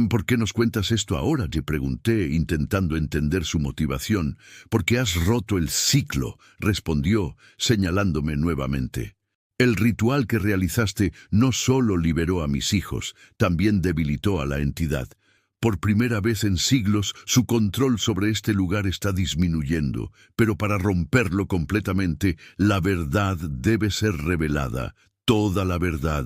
¿Por qué nos cuentas esto ahora?, te pregunté, intentando entender su motivación. Porque has roto el ciclo, respondió, señalándome nuevamente. El ritual que realizaste no solo liberó a mis hijos, también debilitó a la entidad. Por primera vez en siglos, su control sobre este lugar está disminuyendo, pero para romperlo completamente, la verdad debe ser revelada, toda la verdad.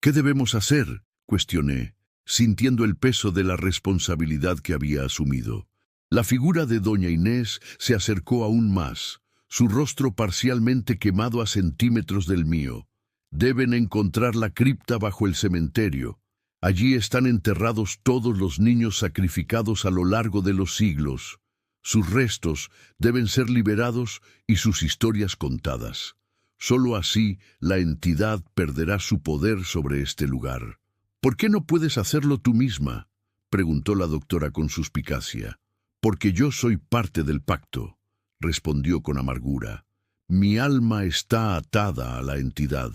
¿Qué debemos hacer?, cuestioné, sintiendo el peso de la responsabilidad que había asumido. La figura de doña Inés se acercó aún más, su rostro parcialmente quemado a centímetros del mío. Deben encontrar la cripta bajo el cementerio. Allí están enterrados todos los niños sacrificados a lo largo de los siglos. Sus restos deben ser liberados y sus historias contadas. Solo así la entidad perderá su poder sobre este lugar. ¿Por qué no puedes hacerlo tú misma?, preguntó la doctora con suspicacia. Porque yo soy parte del pacto, respondió con amargura. Mi alma está atada a la entidad.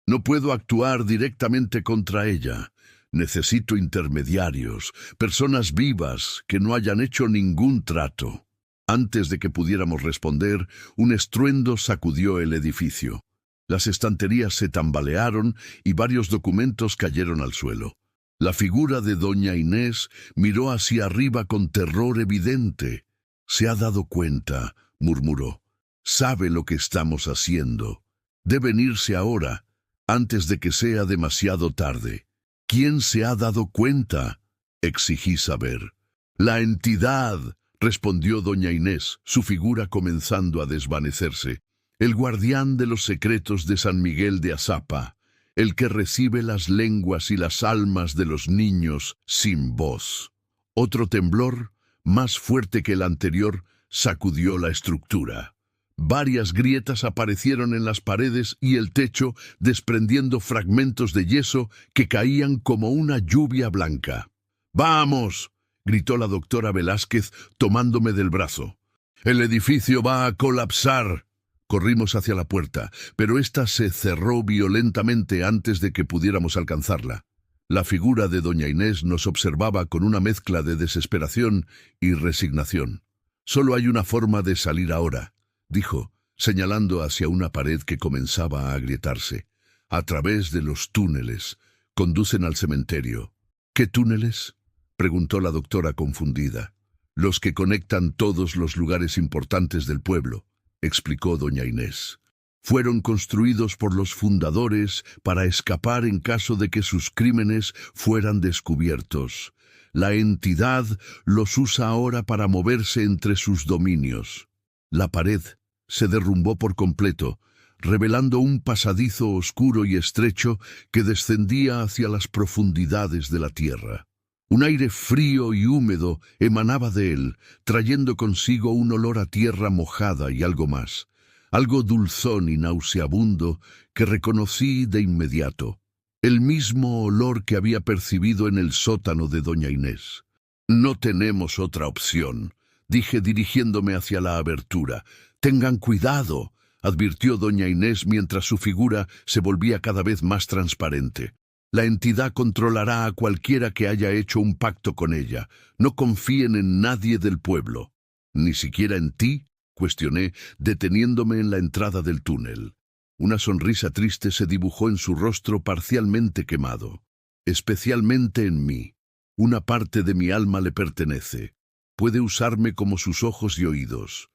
No puedo actuar directamente contra ella. Necesito intermediarios, personas vivas que no hayan hecho ningún trato. Antes de que pudiéramos responder, un estruendo sacudió el edificio. Las estanterías se tambalearon y varios documentos cayeron al suelo. La figura de doña Inés miró hacia arriba con terror evidente. «Se ha dado cuenta», murmuró. «Sabe lo que estamos haciendo. Deben irse ahora, antes de que sea demasiado tarde». «¿Quién se ha dado cuenta?», exigí saber. «La entidad», respondió doña Inés, su figura comenzando a desvanecerse. «El guardián de los secretos de San Miguel de Azapa. El que recibe las lenguas y las almas de los niños sin voz». Otro temblor, más fuerte que el anterior, sacudió la estructura. Varias grietas aparecieron en las paredes y el techo, desprendiendo fragmentos de yeso que caían como una lluvia blanca. «¡Vamos!», gritó la doctora Velázquez, tomándome del brazo. «El edificio va a colapsar». Corrimos hacia la puerta, pero ésta se cerró violentamente antes de que pudiéramos alcanzarla. La figura de doña Inés nos observaba con una mezcla de desesperación y resignación. «Solo hay una forma de salir ahora», dijo, señalando hacia una pared que comenzaba a agrietarse. «A través de los túneles. Conducen al cementerio». «¿Qué túneles?», preguntó la doctora confundida. «Los que conectan todos los lugares importantes del pueblo», explicó doña Inés. «Fueron construidos por los fundadores para escapar en caso de que sus crímenes fueran descubiertos. La entidad los usa ahora para moverse entre sus dominios». La pared se derrumbó por completo, revelando un pasadizo oscuro y estrecho que descendía hacia las profundidades de la tierra. Un aire frío y húmedo emanaba de él, trayendo consigo un olor a tierra mojada y algo más, algo dulzón y nauseabundo que reconocí de inmediato, el mismo olor que había percibido en el sótano de doña Inés. «No tenemos otra opción», dije dirigiéndome hacia la abertura. «Tengan cuidado», advirtió doña Inés mientras su figura se volvía cada vez más transparente. «La entidad controlará a cualquiera que haya hecho un pacto con ella. No confíen en nadie del pueblo». «¿Ni siquiera en ti?», cuestioné, deteniéndome en la entrada del túnel. Una sonrisa triste se dibujó en su rostro parcialmente quemado. «Especialmente en mí. Una parte de mi alma le pertenece. Puede usarme como sus ojos y oídos».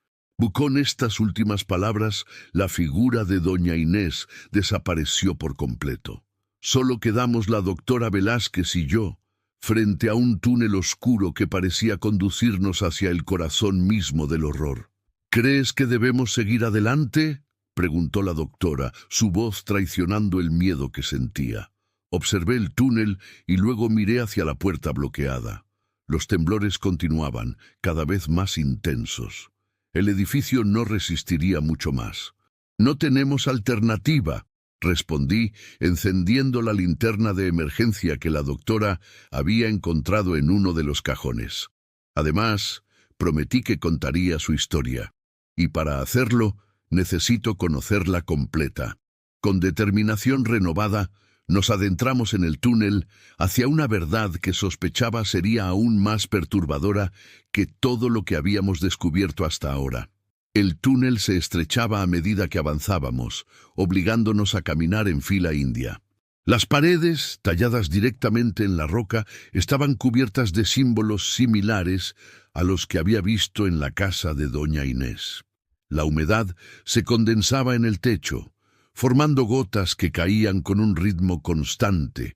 Con estas últimas palabras, la figura de doña Inés desapareció por completo. Solo quedamos la doctora Velázquez y yo, frente a un túnel oscuro que parecía conducirnos hacia el corazón mismo del horror. «¿Crees que debemos seguir adelante?», preguntó la doctora, su voz traicionando el miedo que sentía. Observé el túnel y luego miré hacia la puerta bloqueada. Los temblores continuaban, cada vez más intensos. El edificio no resistiría mucho más. «No tenemos alternativa», respondí, encendiendo la linterna de emergencia que la doctora había encontrado en uno de los cajones. Además, prometí que contaría su historia, y para hacerlo necesito conocerla completa. Con determinación renovada, nos adentramos en el túnel hacia una verdad que sospechaba sería aún más perturbadora que todo lo que habíamos descubierto hasta ahora. El túnel se estrechaba a medida que avanzábamos, obligándonos a caminar en fila india. Las paredes, talladas directamente en la roca, estaban cubiertas de símbolos similares a los que había visto en la casa de doña Inés. La humedad se condensaba en el techo, formando gotas que caían con un ritmo constante,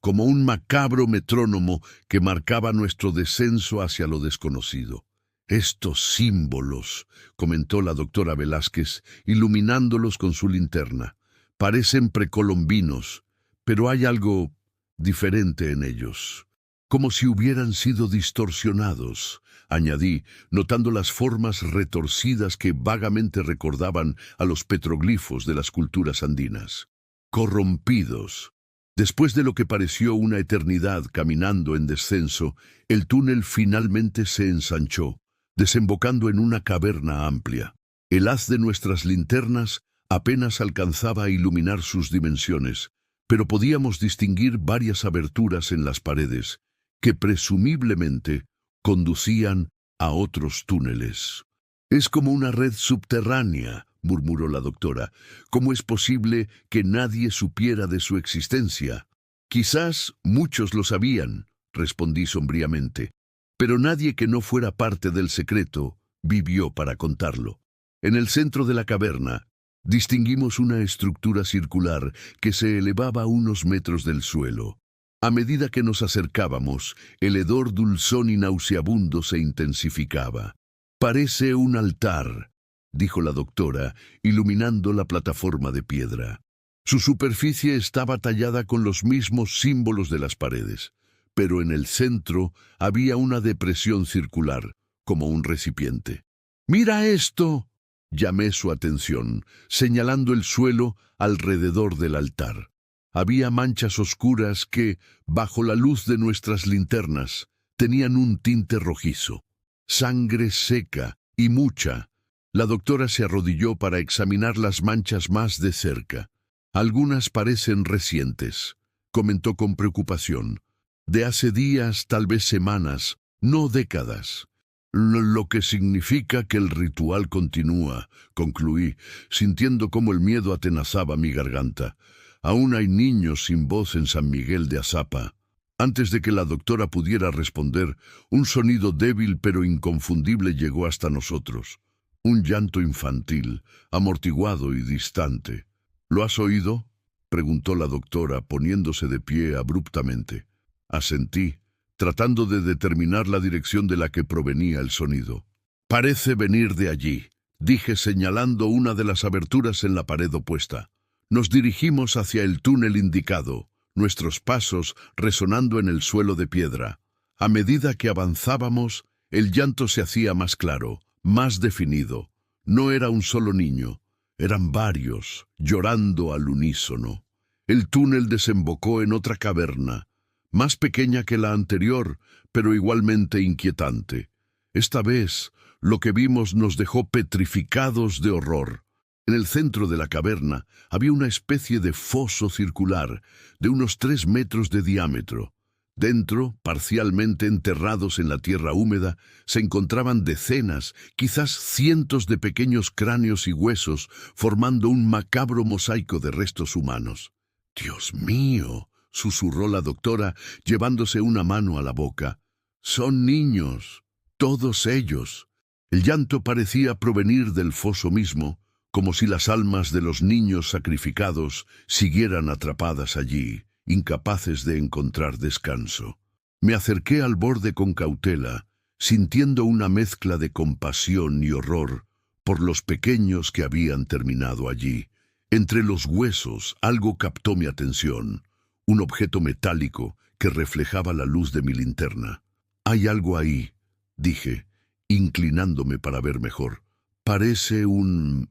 como un macabro metrónomo que marcaba nuestro descenso hacia lo desconocido. Estos símbolos, comentó la doctora Velázquez, iluminándolos con su linterna, parecen precolombinos, pero hay algo diferente en ellos, como si hubieran sido distorsionados, añadí, notando las formas retorcidas que vagamente recordaban a los petroglifos de las culturas andinas. Corrompidos. Después de lo que pareció una eternidad caminando en descenso, el túnel finalmente se ensanchó, desembocando en una caverna amplia. El haz de nuestras linternas apenas alcanzaba a iluminar sus dimensiones, pero podíamos distinguir varias aberturas en las paredes, que presumiblemente conducían a otros túneles. «Es como una red subterránea», murmuró la doctora. «¿Cómo es posible que nadie supiera de su existencia?» «Quizás muchos lo sabían», respondí sombríamente, «pero nadie que no fuera parte del secreto vivió para contarlo». En el centro de la caverna distinguimos una estructura circular que se elevaba a unos metros del suelo. A medida que nos acercábamos, el hedor dulzón y nauseabundo se intensificaba. «Parece un altar», dijo la doctora, iluminando la plataforma de piedra. Su superficie estaba tallada con los mismos símbolos de las paredes, pero en el centro había una depresión circular, como un recipiente. «¡Mira esto!», llamé su atención, señalando el suelo alrededor del altar. Había manchas oscuras que, bajo la luz de nuestras linternas, tenían un tinte rojizo. Sangre seca y mucha. La doctora se arrodilló para examinar las manchas más de cerca. «Algunas parecen recientes», comentó con preocupación. «De hace días, tal vez semanas, no décadas». «Lo que significa que el ritual continúa», concluí, sintiendo cómo el miedo atenazaba mi garganta. «Aún hay niños sin voz en San Miguel de Azapa». Antes de que la doctora pudiera responder, un sonido débil pero inconfundible llegó hasta nosotros. Un llanto infantil, amortiguado y distante. «¿Lo has oído?», preguntó la doctora, poniéndose de pie abruptamente. Asentí, tratando de determinar la dirección de la que provenía el sonido. «Parece venir de allí», dije señalando una de las aberturas en la pared opuesta. Nos dirigimos hacia el túnel indicado, nuestros pasos resonando en el suelo de piedra. A medida que avanzábamos, el llanto se hacía más claro, más definido. No era un solo niño, eran varios, llorando al unísono. El túnel desembocó en otra caverna, más pequeña que la anterior, pero igualmente inquietante. Esta vez, lo que vimos nos dejó petrificados de horror. En el centro de la caverna había una especie de foso circular de unos 3 metros de diámetro. Dentro, parcialmente enterrados en la tierra húmeda, se encontraban decenas, quizás cientos de pequeños cráneos y huesos, formando un macabro mosaico de restos humanos. «¡Dios mío!», susurró la doctora, llevándose una mano a la boca. «Son niños, todos ellos». El llanto parecía provenir del foso mismo, como si las almas de los niños sacrificados siguieran atrapadas allí, incapaces de encontrar descanso. Me acerqué al borde con cautela, sintiendo una mezcla de compasión y horror por los pequeños que habían terminado allí. Entre los huesos algo captó mi atención, un objeto metálico que reflejaba la luz de mi linterna. «Hay algo ahí», dije, inclinándome para ver mejor. «Parece un...».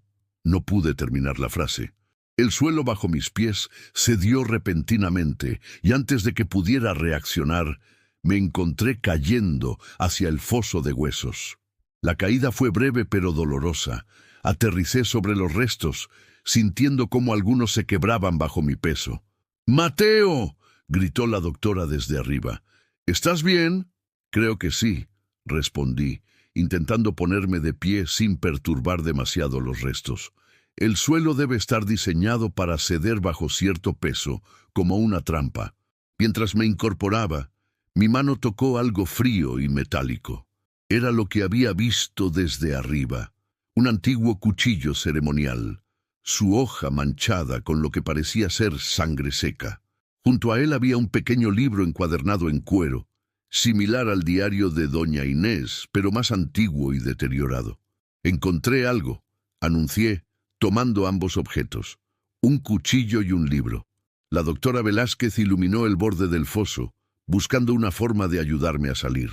No pude terminar la frase. El suelo bajo mis pies cedió repentinamente y antes de que pudiera reaccionar, me encontré cayendo hacia el foso de huesos. La caída fue breve pero dolorosa. Aterricé sobre los restos, sintiendo cómo algunos se quebraban bajo mi peso. «¡Mateo!», gritó la doctora desde arriba. «¿Estás bien?». «Creo que sí», respondí, intentando ponerme de pie sin perturbar demasiado los restos. El suelo debe estar diseñado para ceder bajo cierto peso, como una trampa. Mientras me incorporaba, mi mano tocó algo frío y metálico. Era lo que había visto desde arriba, un antiguo cuchillo ceremonial, su hoja manchada con lo que parecía ser sangre seca. Junto a él había un pequeño libro encuadernado en cuero, similar al diario de doña Inés, pero más antiguo y deteriorado. Encontré algo, anuncié, tomando ambos objetos, un cuchillo y un libro. La doctora Velázquez iluminó el borde del foso, buscando una forma de ayudarme a salir.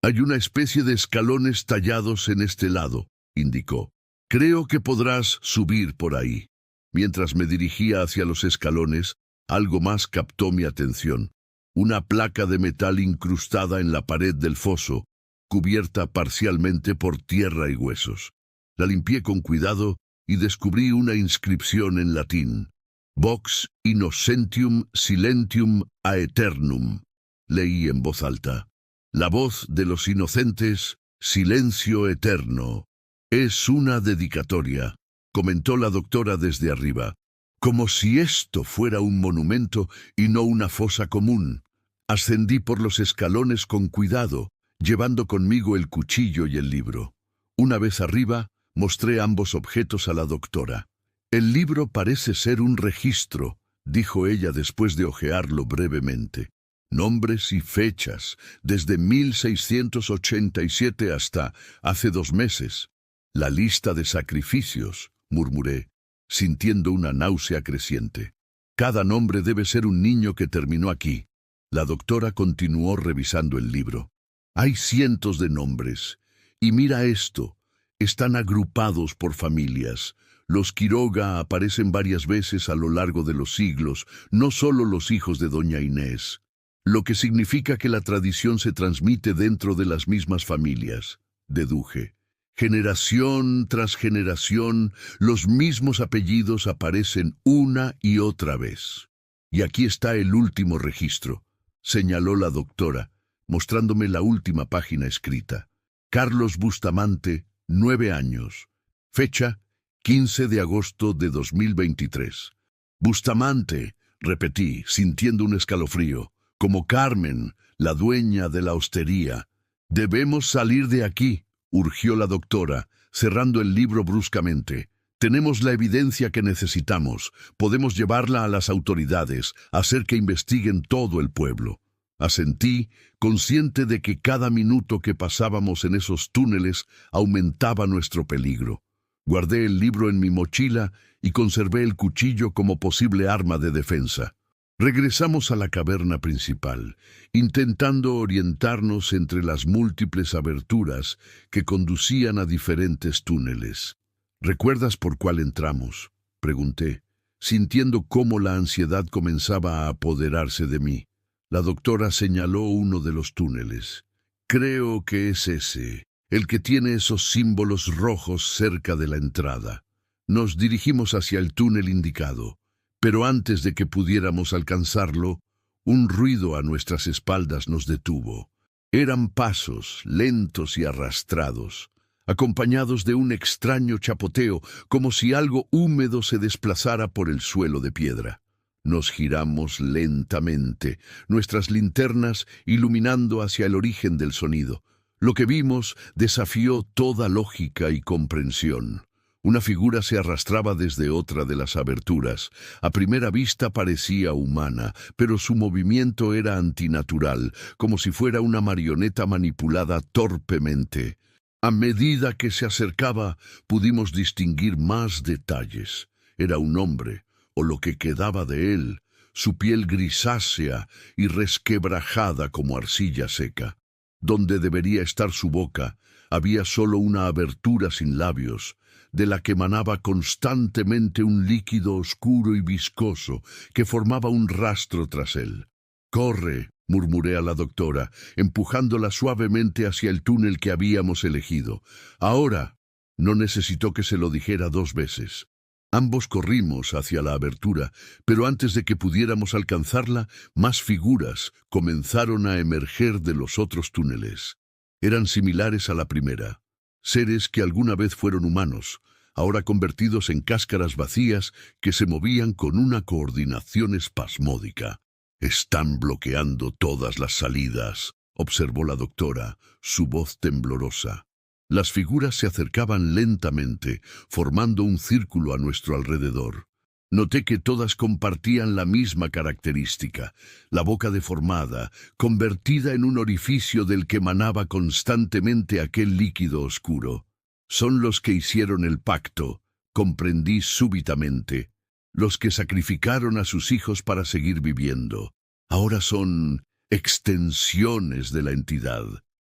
Hay una especie de escalones tallados en este lado, indicó. Creo que podrás subir por ahí. Mientras me dirigía hacia los escalones, algo más captó mi atención. Una placa de metal incrustada en la pared del foso, cubierta parcialmente por tierra y huesos. La limpié con cuidado y descubrí una inscripción en latín. Vox innocentium silentium aeternum. Leí en voz alta. La voz de los inocentes, silencio eterno. Es una dedicatoria, comentó la doctora desde arriba, como si esto fuera un monumento y no una fosa común. Ascendí por los escalones con cuidado, llevando conmigo el cuchillo y el libro. Una vez arriba, mostré ambos objetos a la doctora. El libro parece ser un registro, dijo ella después de hojearlo brevemente. Nombres y fechas, desde 1687 hasta hace 2 meses. La lista de sacrificios, murmuré, sintiendo una náusea creciente. Cada nombre debe ser un niño que terminó aquí. La doctora continuó revisando el libro. Hay cientos de nombres. Y mira esto, están agrupados por familias. Los Quiroga aparecen varias veces a lo largo de los siglos, no solo los hijos de doña Inés. Lo que significa que la tradición se transmite dentro de las mismas familias, deduje. Generación tras generación, los mismos apellidos aparecen una y otra vez. Y aquí está el último registro, señaló la doctora, mostrándome la última página escrita. Carlos Bustamante, 9 años. Fecha, 15 de agosto de 2023. Bustamante, repetí, sintiendo un escalofrío. Como Carmen, la dueña de la hostería. Debemos salir de aquí, urgió la doctora, cerrando el libro bruscamente. Tenemos la evidencia que necesitamos. Podemos llevarla a las autoridades, hacer que investiguen todo el pueblo. Asentí, consciente de que cada minuto que pasábamos en esos túneles aumentaba nuestro peligro. Guardé el libro en mi mochila y conservé el cuchillo como posible arma de defensa. Regresamos a la caverna principal, intentando orientarnos entre las múltiples aberturas que conducían a diferentes túneles. ¿Recuerdas por cuál entramos?, pregunté, sintiendo cómo la ansiedad comenzaba a apoderarse de mí. La doctora señaló uno de los túneles. Creo que es ese, el que tiene esos símbolos rojos cerca de la entrada. Nos dirigimos hacia el túnel indicado. Pero antes de que pudiéramos alcanzarlo, un ruido a nuestras espaldas nos detuvo. Eran pasos lentos y arrastrados, acompañados de un extraño chapoteo, como si algo húmedo se desplazara por el suelo de piedra. Nos giramos lentamente, nuestras linternas iluminando hacia el origen del sonido. Lo que vimos desafió toda lógica y comprensión. Una figura se arrastraba desde otra de las aberturas. A primera vista parecía humana, pero su movimiento era antinatural, como si fuera una marioneta manipulada torpemente. A medida que se acercaba, pudimos distinguir más detalles. Era un hombre, o lo que quedaba de él, su piel grisácea y resquebrajada como arcilla seca. Donde debería estar su boca, había solo una abertura sin labios, de la que emanaba constantemente un líquido oscuro y viscoso que formaba un rastro tras él. «Corre», murmuré a la doctora, empujándola suavemente hacia el túnel que habíamos elegido. «Ahora». No necesitó que se lo dijera 2 veces. Ambos corrimos hacia la abertura, pero antes de que pudiéramos alcanzarla, más figuras comenzaron a emerger de los otros túneles. Eran similares a la primera. Seres que alguna vez fueron humanos, ahora convertidos en cáscaras vacías que se movían con una coordinación espasmódica. «Están bloqueando todas las salidas», observó la doctora, su voz temblorosa. Las figuras se acercaban lentamente, formando un círculo a nuestro alrededor. Noté que todas compartían la misma característica, la boca deformada, convertida en un orificio del que emanaba constantemente aquel líquido oscuro. Son los que hicieron el pacto, comprendí súbitamente, los que sacrificaron a sus hijos para seguir viviendo. Ahora son extensiones de la entidad.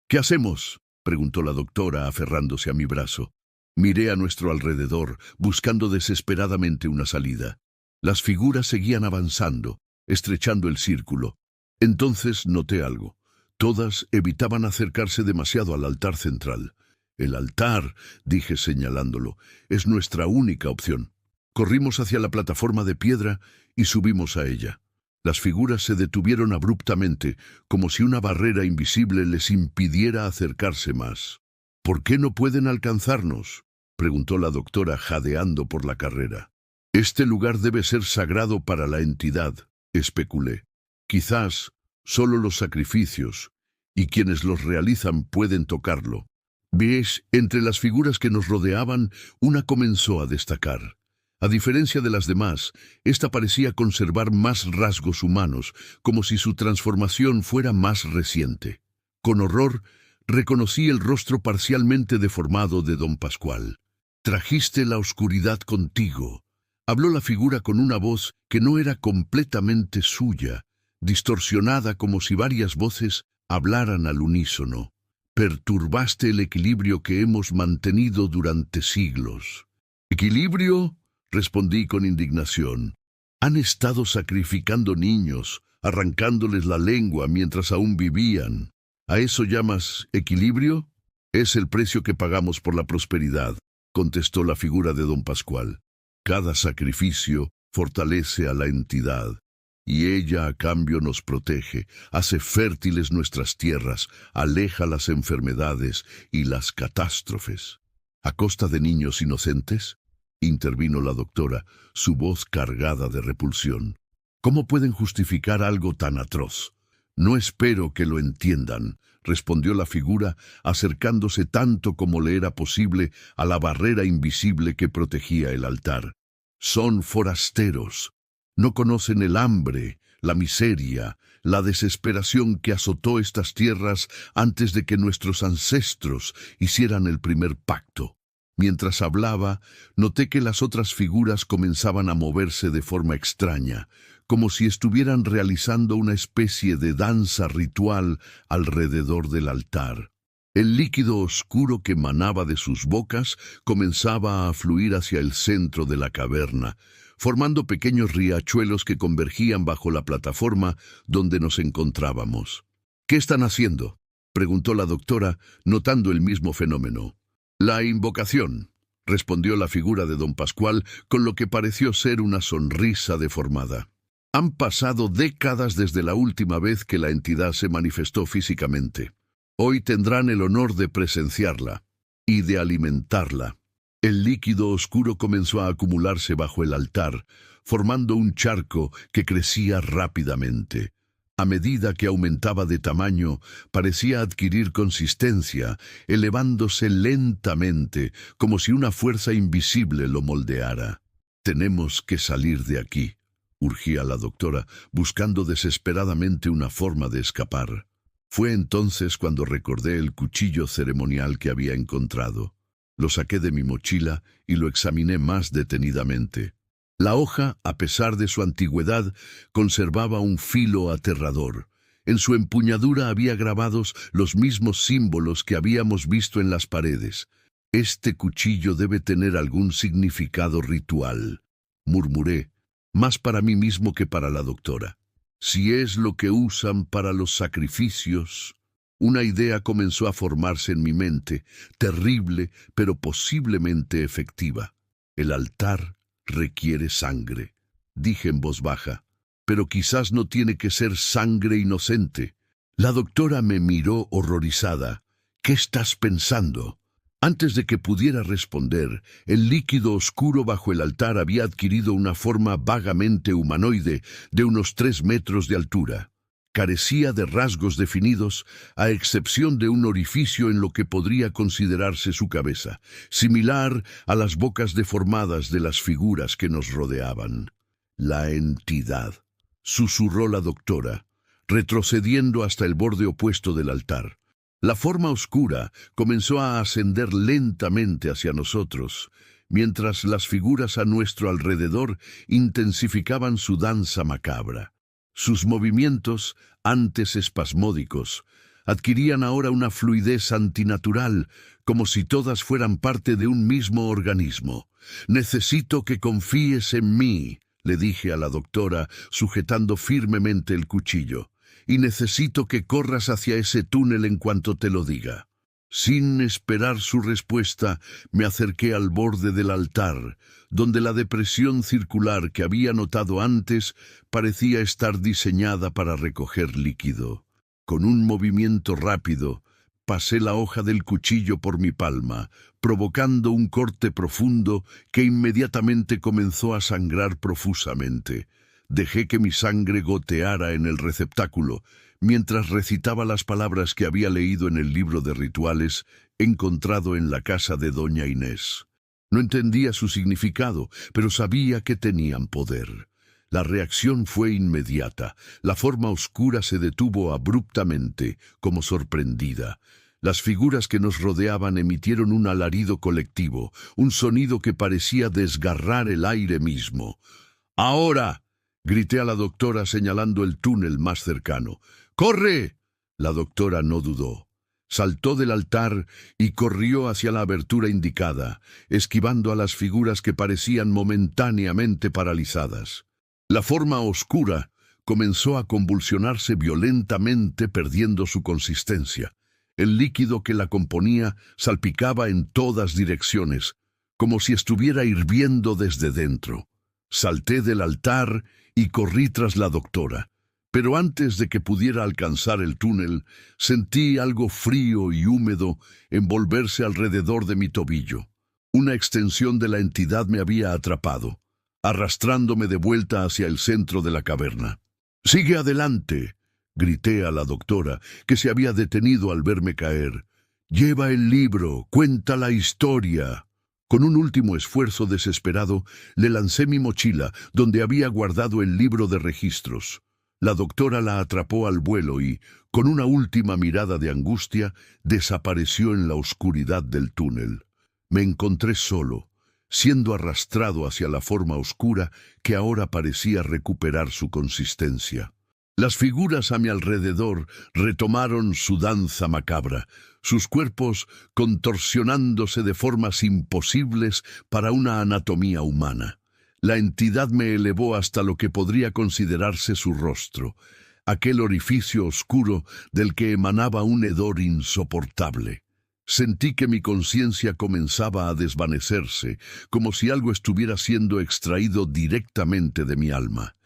¿Qué hacemos?, preguntó la doctora aferrándose a mi brazo. Miré a nuestro alrededor, buscando desesperadamente una salida. Las figuras seguían avanzando, estrechando el círculo. Entonces noté algo. Todas evitaban acercarse demasiado al altar central. El altar, dije señalándolo, es nuestra única opción. Corrimos hacia la plataforma de piedra y subimos a ella. Las figuras se detuvieron abruptamente, como si una barrera invisible les impidiera acercarse más. ¿Por qué no pueden alcanzarnos?, preguntó la doctora jadeando por la carrera. Este lugar debe ser sagrado para la entidad, especulé. Quizás solo los sacrificios y quienes los realizan pueden tocarlo. ¿Ves? Entre las figuras que nos rodeaban, una comenzó a destacar. A diferencia de las demás, esta parecía conservar más rasgos humanos, como si su transformación fuera más reciente. Con horror, reconocí el rostro parcialmente deformado de don Pascual. «Trajiste la oscuridad contigo», habló la figura con una voz que no era completamente suya, distorsionada como si varias voces hablaran al unísono. «Perturbaste el equilibrio que hemos mantenido durante siglos». «¿Equilibrio?», respondí con indignación. «Han estado sacrificando niños, arrancándoles la lengua mientras aún vivían. ¿A eso llamas equilibrio?». «Es el precio que pagamos por la prosperidad», contestó la figura de don Pascual. «Cada sacrificio fortalece a la entidad, y ella a cambio nos protege, hace fértiles nuestras tierras, aleja las enfermedades y las catástrofes». «¿A costa de niños inocentes?», intervino la doctora, su voz cargada de repulsión. «¿Cómo pueden justificar algo tan atroz?». «No espero que lo entiendan», respondió la figura, acercándose tanto como le era posible a la barrera invisible que protegía el altar. «Son forasteros. No conocen el hambre, la miseria, la desesperación que azotó estas tierras antes de que nuestros ancestros hicieran el primer pacto». Mientras hablaba, noté que las otras figuras comenzaban a moverse de forma extraña, como si estuvieran realizando una especie de danza ritual alrededor del altar. El líquido oscuro que emanaba de sus bocas comenzaba a fluir hacia el centro de la caverna, formando pequeños riachuelos que convergían bajo la plataforma donde nos encontrábamos. «¿Qué están haciendo?», preguntó la doctora, notando el mismo fenómeno. «La invocación», respondió la figura de don Pascual con lo que pareció ser una sonrisa deformada. «Han pasado décadas desde la última vez que la entidad se manifestó físicamente. Hoy tendrán el honor de presenciarla y de alimentarla». El líquido oscuro comenzó a acumularse bajo el altar, formando un charco que crecía rápidamente. A medida que aumentaba de tamaño, parecía adquirir consistencia, elevándose lentamente, como si una fuerza invisible lo moldeara. «Tenemos que salir de aquí», urgía la doctora, buscando desesperadamente una forma de escapar. Fue entonces cuando recordé el cuchillo ceremonial que había encontrado. Lo saqué de mi mochila y lo examiné más detenidamente. La hoja, a pesar de su antigüedad, conservaba un filo aterrador. En su empuñadura había grabados los mismos símbolos que habíamos visto en las paredes. «Este cuchillo debe tener algún significado ritual», murmuré, más para mí mismo que para la doctora. «Si es lo que usan para los sacrificios». Una idea comenzó a formarse en mi mente, terrible, pero posiblemente efectiva. «El altar requiere sangre», dije en voz baja, «pero quizás no tiene que ser sangre inocente». La doctora me miró horrorizada. «¿Qué estás pensando?». Antes de que pudiera responder, el líquido oscuro bajo el altar había adquirido una forma vagamente humanoide de unos 3 metros de altura. Carecía de rasgos definidos, a excepción de un orificio en lo que podría considerarse su cabeza, similar a las bocas deformadas de las figuras que nos rodeaban. «La entidad», susurró la doctora, retrocediendo hasta el borde opuesto del altar. La forma oscura comenzó a ascender lentamente hacia nosotros, mientras las figuras a nuestro alrededor intensificaban su danza macabra. Sus movimientos, antes espasmódicos, adquirían ahora una fluidez antinatural, como si todas fueran parte de un mismo organismo. «Necesito que confíes en mí», le dije a la doctora, sujetando firmemente el cuchillo, «y necesito que corras hacia ese túnel en cuanto te lo diga». Sin esperar su respuesta, me acerqué al borde del altar, donde la depresión circular que había notado antes parecía estar diseñada para recoger líquido. Con un movimiento rápido, pasé la hoja del cuchillo por mi palma, provocando un corte profundo que inmediatamente comenzó a sangrar profusamente. Dejé que mi sangre goteara en el receptáculo, mientras recitaba las palabras que había leído en el libro de rituales encontrado en la casa de doña Inés. No entendía su significado, pero sabía que tenían poder. La reacción fue inmediata. La forma oscura se detuvo abruptamente, como sorprendida. Las figuras que nos rodeaban emitieron un alarido colectivo, un sonido que parecía desgarrar el aire mismo. «¡Ahora!», grité a la doctora señalando el túnel más cercano. «¡Corre!». La doctora no dudó. Saltó del altar y corrió hacia la abertura indicada, esquivando a las figuras que parecían momentáneamente paralizadas. La forma oscura comenzó a convulsionarse violentamente, perdiendo su consistencia. El líquido que la componía salpicaba en todas direcciones, como si estuviera hirviendo desde dentro. Salté del altar y corrí tras la doctora. Pero antes de que pudiera alcanzar el túnel, sentí algo frío y húmedo envolverse alrededor de mi tobillo. Una extensión de la entidad me había atrapado, arrastrándome de vuelta hacia el centro de la caverna. «¡Sigue adelante!», grité a la doctora, que se había detenido al verme caer. «Lleva el libro, cuenta la historia». Con un último esfuerzo desesperado, le lancé mi mochila, donde había guardado el libro de registros. La doctora la atrapó al vuelo y, con una última mirada de angustia, desapareció en la oscuridad del túnel. Me encontré solo, siendo arrastrado hacia la forma oscura que ahora parecía recuperar su consistencia. Las figuras a mi alrededor retomaron su danza macabra, sus cuerpos contorsionándose de formas imposibles para una anatomía humana. La entidad me elevó hasta lo que podría considerarse su rostro, aquel orificio oscuro del que emanaba un hedor insoportable. Sentí que mi conciencia comenzaba a desvanecerse, como si algo estuviera siendo extraído directamente de mi alma.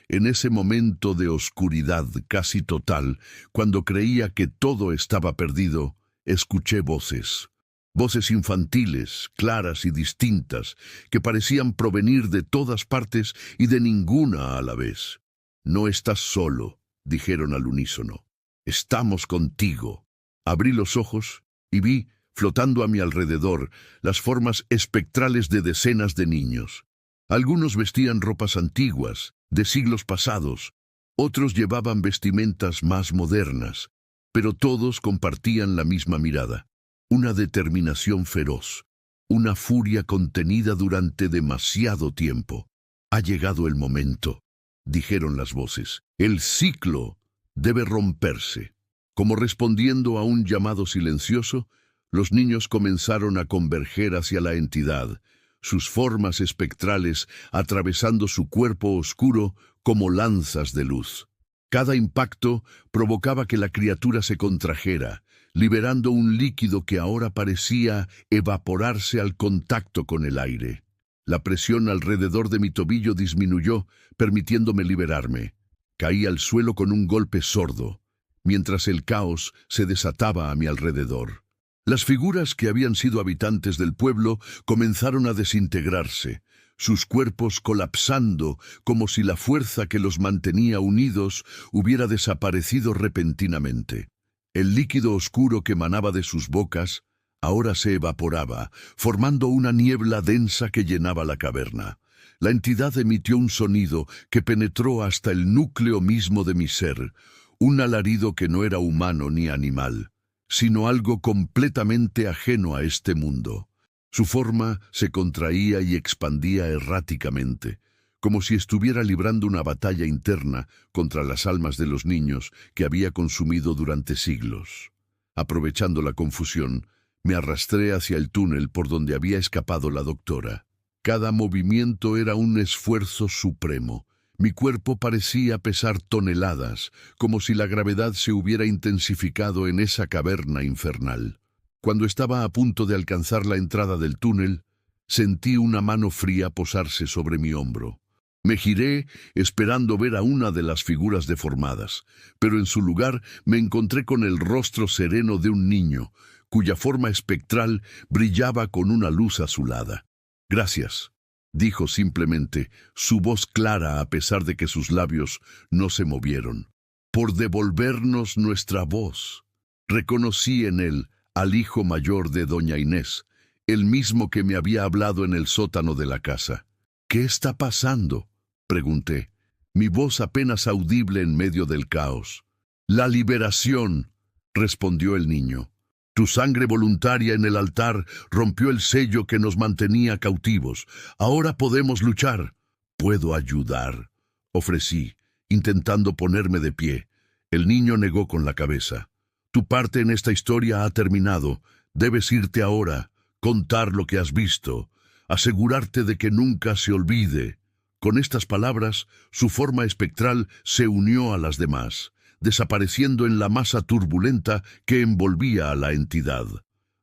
En ese momento de oscuridad casi total, cuando creía que todo estaba perdido, escuché voces. Voces infantiles, claras y distintas, que parecían provenir de todas partes y de ninguna a la vez. «No estás solo», dijeron al unísono. «Estamos contigo». Abrí los ojos y vi, flotando a mi alrededor, las formas espectrales de decenas de niños. Algunos vestían ropas antiguas, de siglos pasados, otros llevaban vestimentas más modernas, pero todos compartían la misma mirada. Una determinación feroz, una furia contenida durante demasiado tiempo. «Ha llegado el momento», dijeron las voces. «El ciclo debe romperse». Como respondiendo a un llamado silencioso, los niños comenzaron a converger hacia la entidad, sus formas espectrales atravesando su cuerpo oscuro como lanzas de luz. Cada impacto provocaba que la criatura se contrajera, liberando un líquido que ahora parecía evaporarse al contacto con el aire. La presión alrededor de mi tobillo disminuyó, permitiéndome liberarme. Caí al suelo con un golpe sordo, mientras el caos se desataba a mi alrededor. Las figuras que habían sido habitantes del pueblo comenzaron a desintegrarse. sus cuerpos colapsando como si la fuerza que los mantenía unidos hubiera desaparecido repentinamente. El líquido oscuro que emanaba de sus bocas ahora se evaporaba, formando una niebla densa que llenaba la caverna. La entidad emitió un sonido que penetró hasta el núcleo mismo de mi ser, un alarido que no era humano ni animal, sino algo completamente ajeno a este mundo. Su forma se contraía y expandía erráticamente, como si estuviera librando una batalla interna contra las almas de los niños que había consumido durante siglos. Aprovechando la confusión, me arrastré hacia el túnel por donde había escapado la doctora. Cada movimiento era un esfuerzo supremo. Mi cuerpo parecía pesar toneladas, como si la gravedad se hubiera intensificado en esa caverna infernal. Cuando estaba a punto de alcanzar la entrada del túnel, sentí una mano fría posarse sobre mi hombro. Me giré esperando ver a una de las figuras deformadas, pero en su lugar me encontré con el rostro sereno de un niño, cuya forma espectral brillaba con una luz azulada. «Gracias», dijo simplemente, su voz clara a pesar de que sus labios no se movieron, «por devolvernos nuestra voz». Reconocí en él al hijo mayor de doña Inés, el mismo que me había hablado en el sótano de la casa. «¿Qué está pasando?», pregunté, mi voz apenas audible en medio del caos. «La liberación», respondió el niño. «Tu sangre voluntaria en el altar rompió el sello que nos mantenía cautivos. Ahora podemos luchar». «Puedo ayudar», ofrecí, intentando ponerme de pie. El niño negó con la cabeza. «Tu parte en esta historia ha terminado. Debes irte ahora, contar lo que has visto, asegurarte de que nunca se olvide». Con estas palabras, su forma espectral se unió a las demás, desapareciendo en la masa turbulenta que envolvía a la entidad.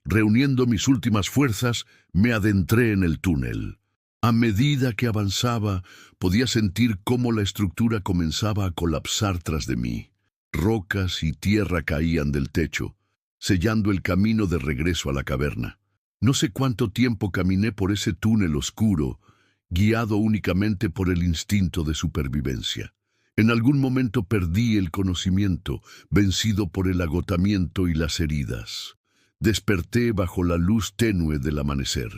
Reuniendo mis últimas fuerzas, me adentré en el túnel. A medida que avanzaba, podía sentir cómo la estructura comenzaba a colapsar tras de mí. Rocas y tierra caían del techo, sellando el camino de regreso a la caverna. No sé cuánto tiempo caminé por ese túnel oscuro, guiado únicamente por el instinto de supervivencia. En algún momento perdí el conocimiento, vencido por el agotamiento y las heridas. Desperté bajo la luz tenue del amanecer.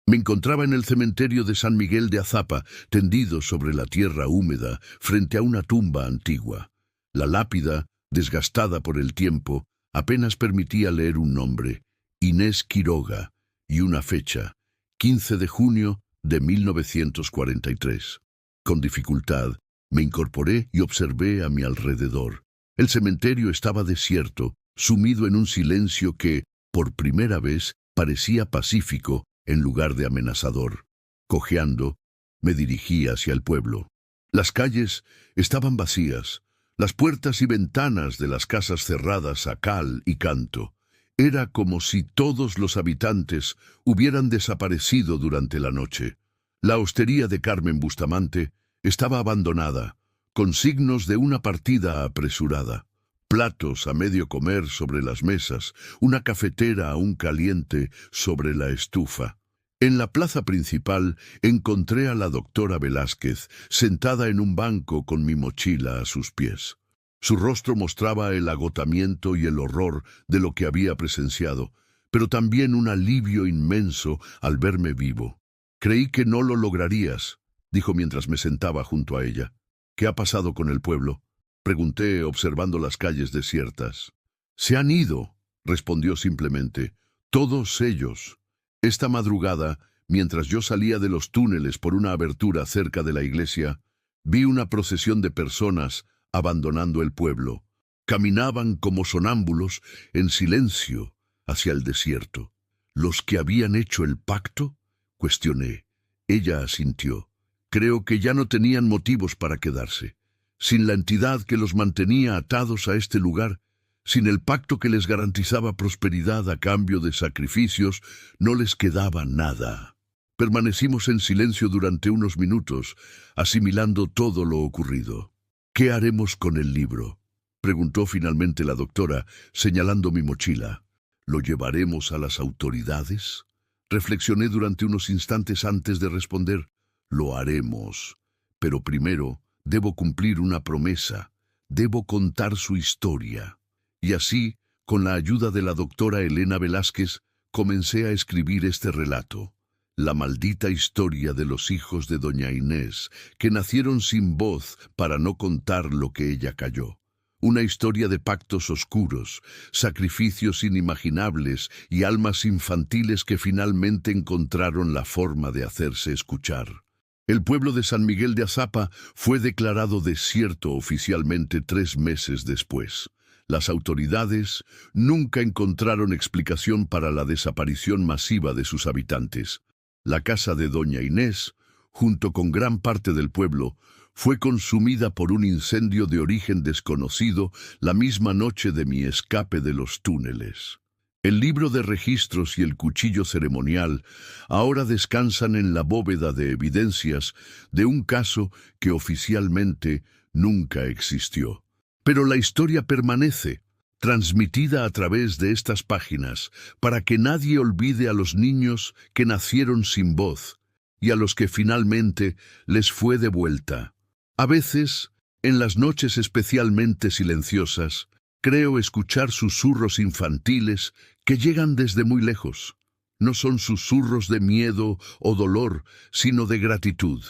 Me encontraba en el cementerio de San Miguel de Azapa, tendido sobre la tierra húmeda, frente a una tumba antigua. La lápida, desgastada por el tiempo, apenas permitía leer un nombre, Inés Quiroga, y una fecha, 15 de junio de 1943. Con dificultad, me incorporé y observé a mi alrededor. El cementerio estaba desierto, sumido en un silencio que, por primera vez, parecía pacífico en lugar de amenazador. Cojeando, me dirigí hacia el pueblo. Las calles estaban vacías, las puertas y ventanas de las casas cerradas a cal y canto. Era como si todos los habitantes hubieran desaparecido durante la noche. La hostería de Carmen Bustamante estaba abandonada, con signos de una partida apresurada. Platos a medio comer sobre las mesas, una cafetera aún caliente sobre la estufa. En la plaza principal encontré a la doctora Velázquez, sentada en un banco con mi mochila a sus pies. Su rostro mostraba el agotamiento y el horror de lo que había presenciado, pero también un alivio inmenso al verme vivo. «Creí que no lo lograrías», dijo mientras me sentaba junto a ella. «¿Qué ha pasado con el pueblo?», pregunté observando las calles desiertas. «Se han ido», respondió simplemente. «Todos ellos». Esta madrugada, mientras yo salía de los túneles por una abertura cerca de la iglesia, vi una procesión de personas abandonando el pueblo. Caminaban como sonámbulos en silencio hacia el desierto. ¿Los que habían hecho el pacto?, cuestioné. Ella asintió. Creo que ya no tenían motivos para quedarse. Sin la entidad que los mantenía atados a este lugar, sin el pacto que les garantizaba prosperidad a cambio de sacrificios, no les quedaba nada. Permanecimos en silencio durante unos minutos, asimilando todo lo ocurrido. «¿Qué haremos con el libro?», preguntó finalmente la doctora, señalando mi mochila. «¿Lo llevaremos a las autoridades?». Reflexioné durante unos instantes antes de responder. Lo haremos. Pero primero debo cumplir una promesa. Debo contar su historia. Y así, con la ayuda de la doctora Elena Velázquez, comencé a escribir este relato. La maldita historia de los hijos de doña Inés, que nacieron sin voz para no contar lo que ella calló. Una historia de pactos oscuros, sacrificios inimaginables y almas infantiles que finalmente encontraron la forma de hacerse escuchar. El pueblo de San Miguel de Azapa fue declarado desierto oficialmente 3 meses después. Las autoridades nunca encontraron explicación para la desaparición masiva de sus habitantes. La casa de doña Inés, junto con gran parte del pueblo, fue consumida por un incendio de origen desconocido la misma noche de mi escape de los túneles. El libro de registros y el cuchillo ceremonial ahora descansan en la bóveda de evidencias de un caso que oficialmente nunca existió. Pero la historia permanece, transmitida a través de estas páginas, para que nadie olvide a los niños que nacieron sin voz y a los que finalmente les fue devuelta. A veces, en las noches especialmente silenciosas, creo escuchar susurros infantiles que llegan desde muy lejos. No son susurros de miedo o dolor, sino de gratitud.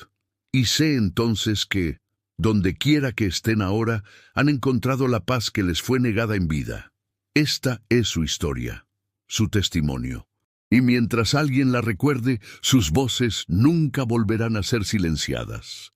Y sé entonces que, donde quiera que estén ahora, han encontrado la paz que les fue negada en vida. Esta es su historia, su testimonio. Y mientras alguien la recuerde, sus voces nunca volverán a ser silenciadas.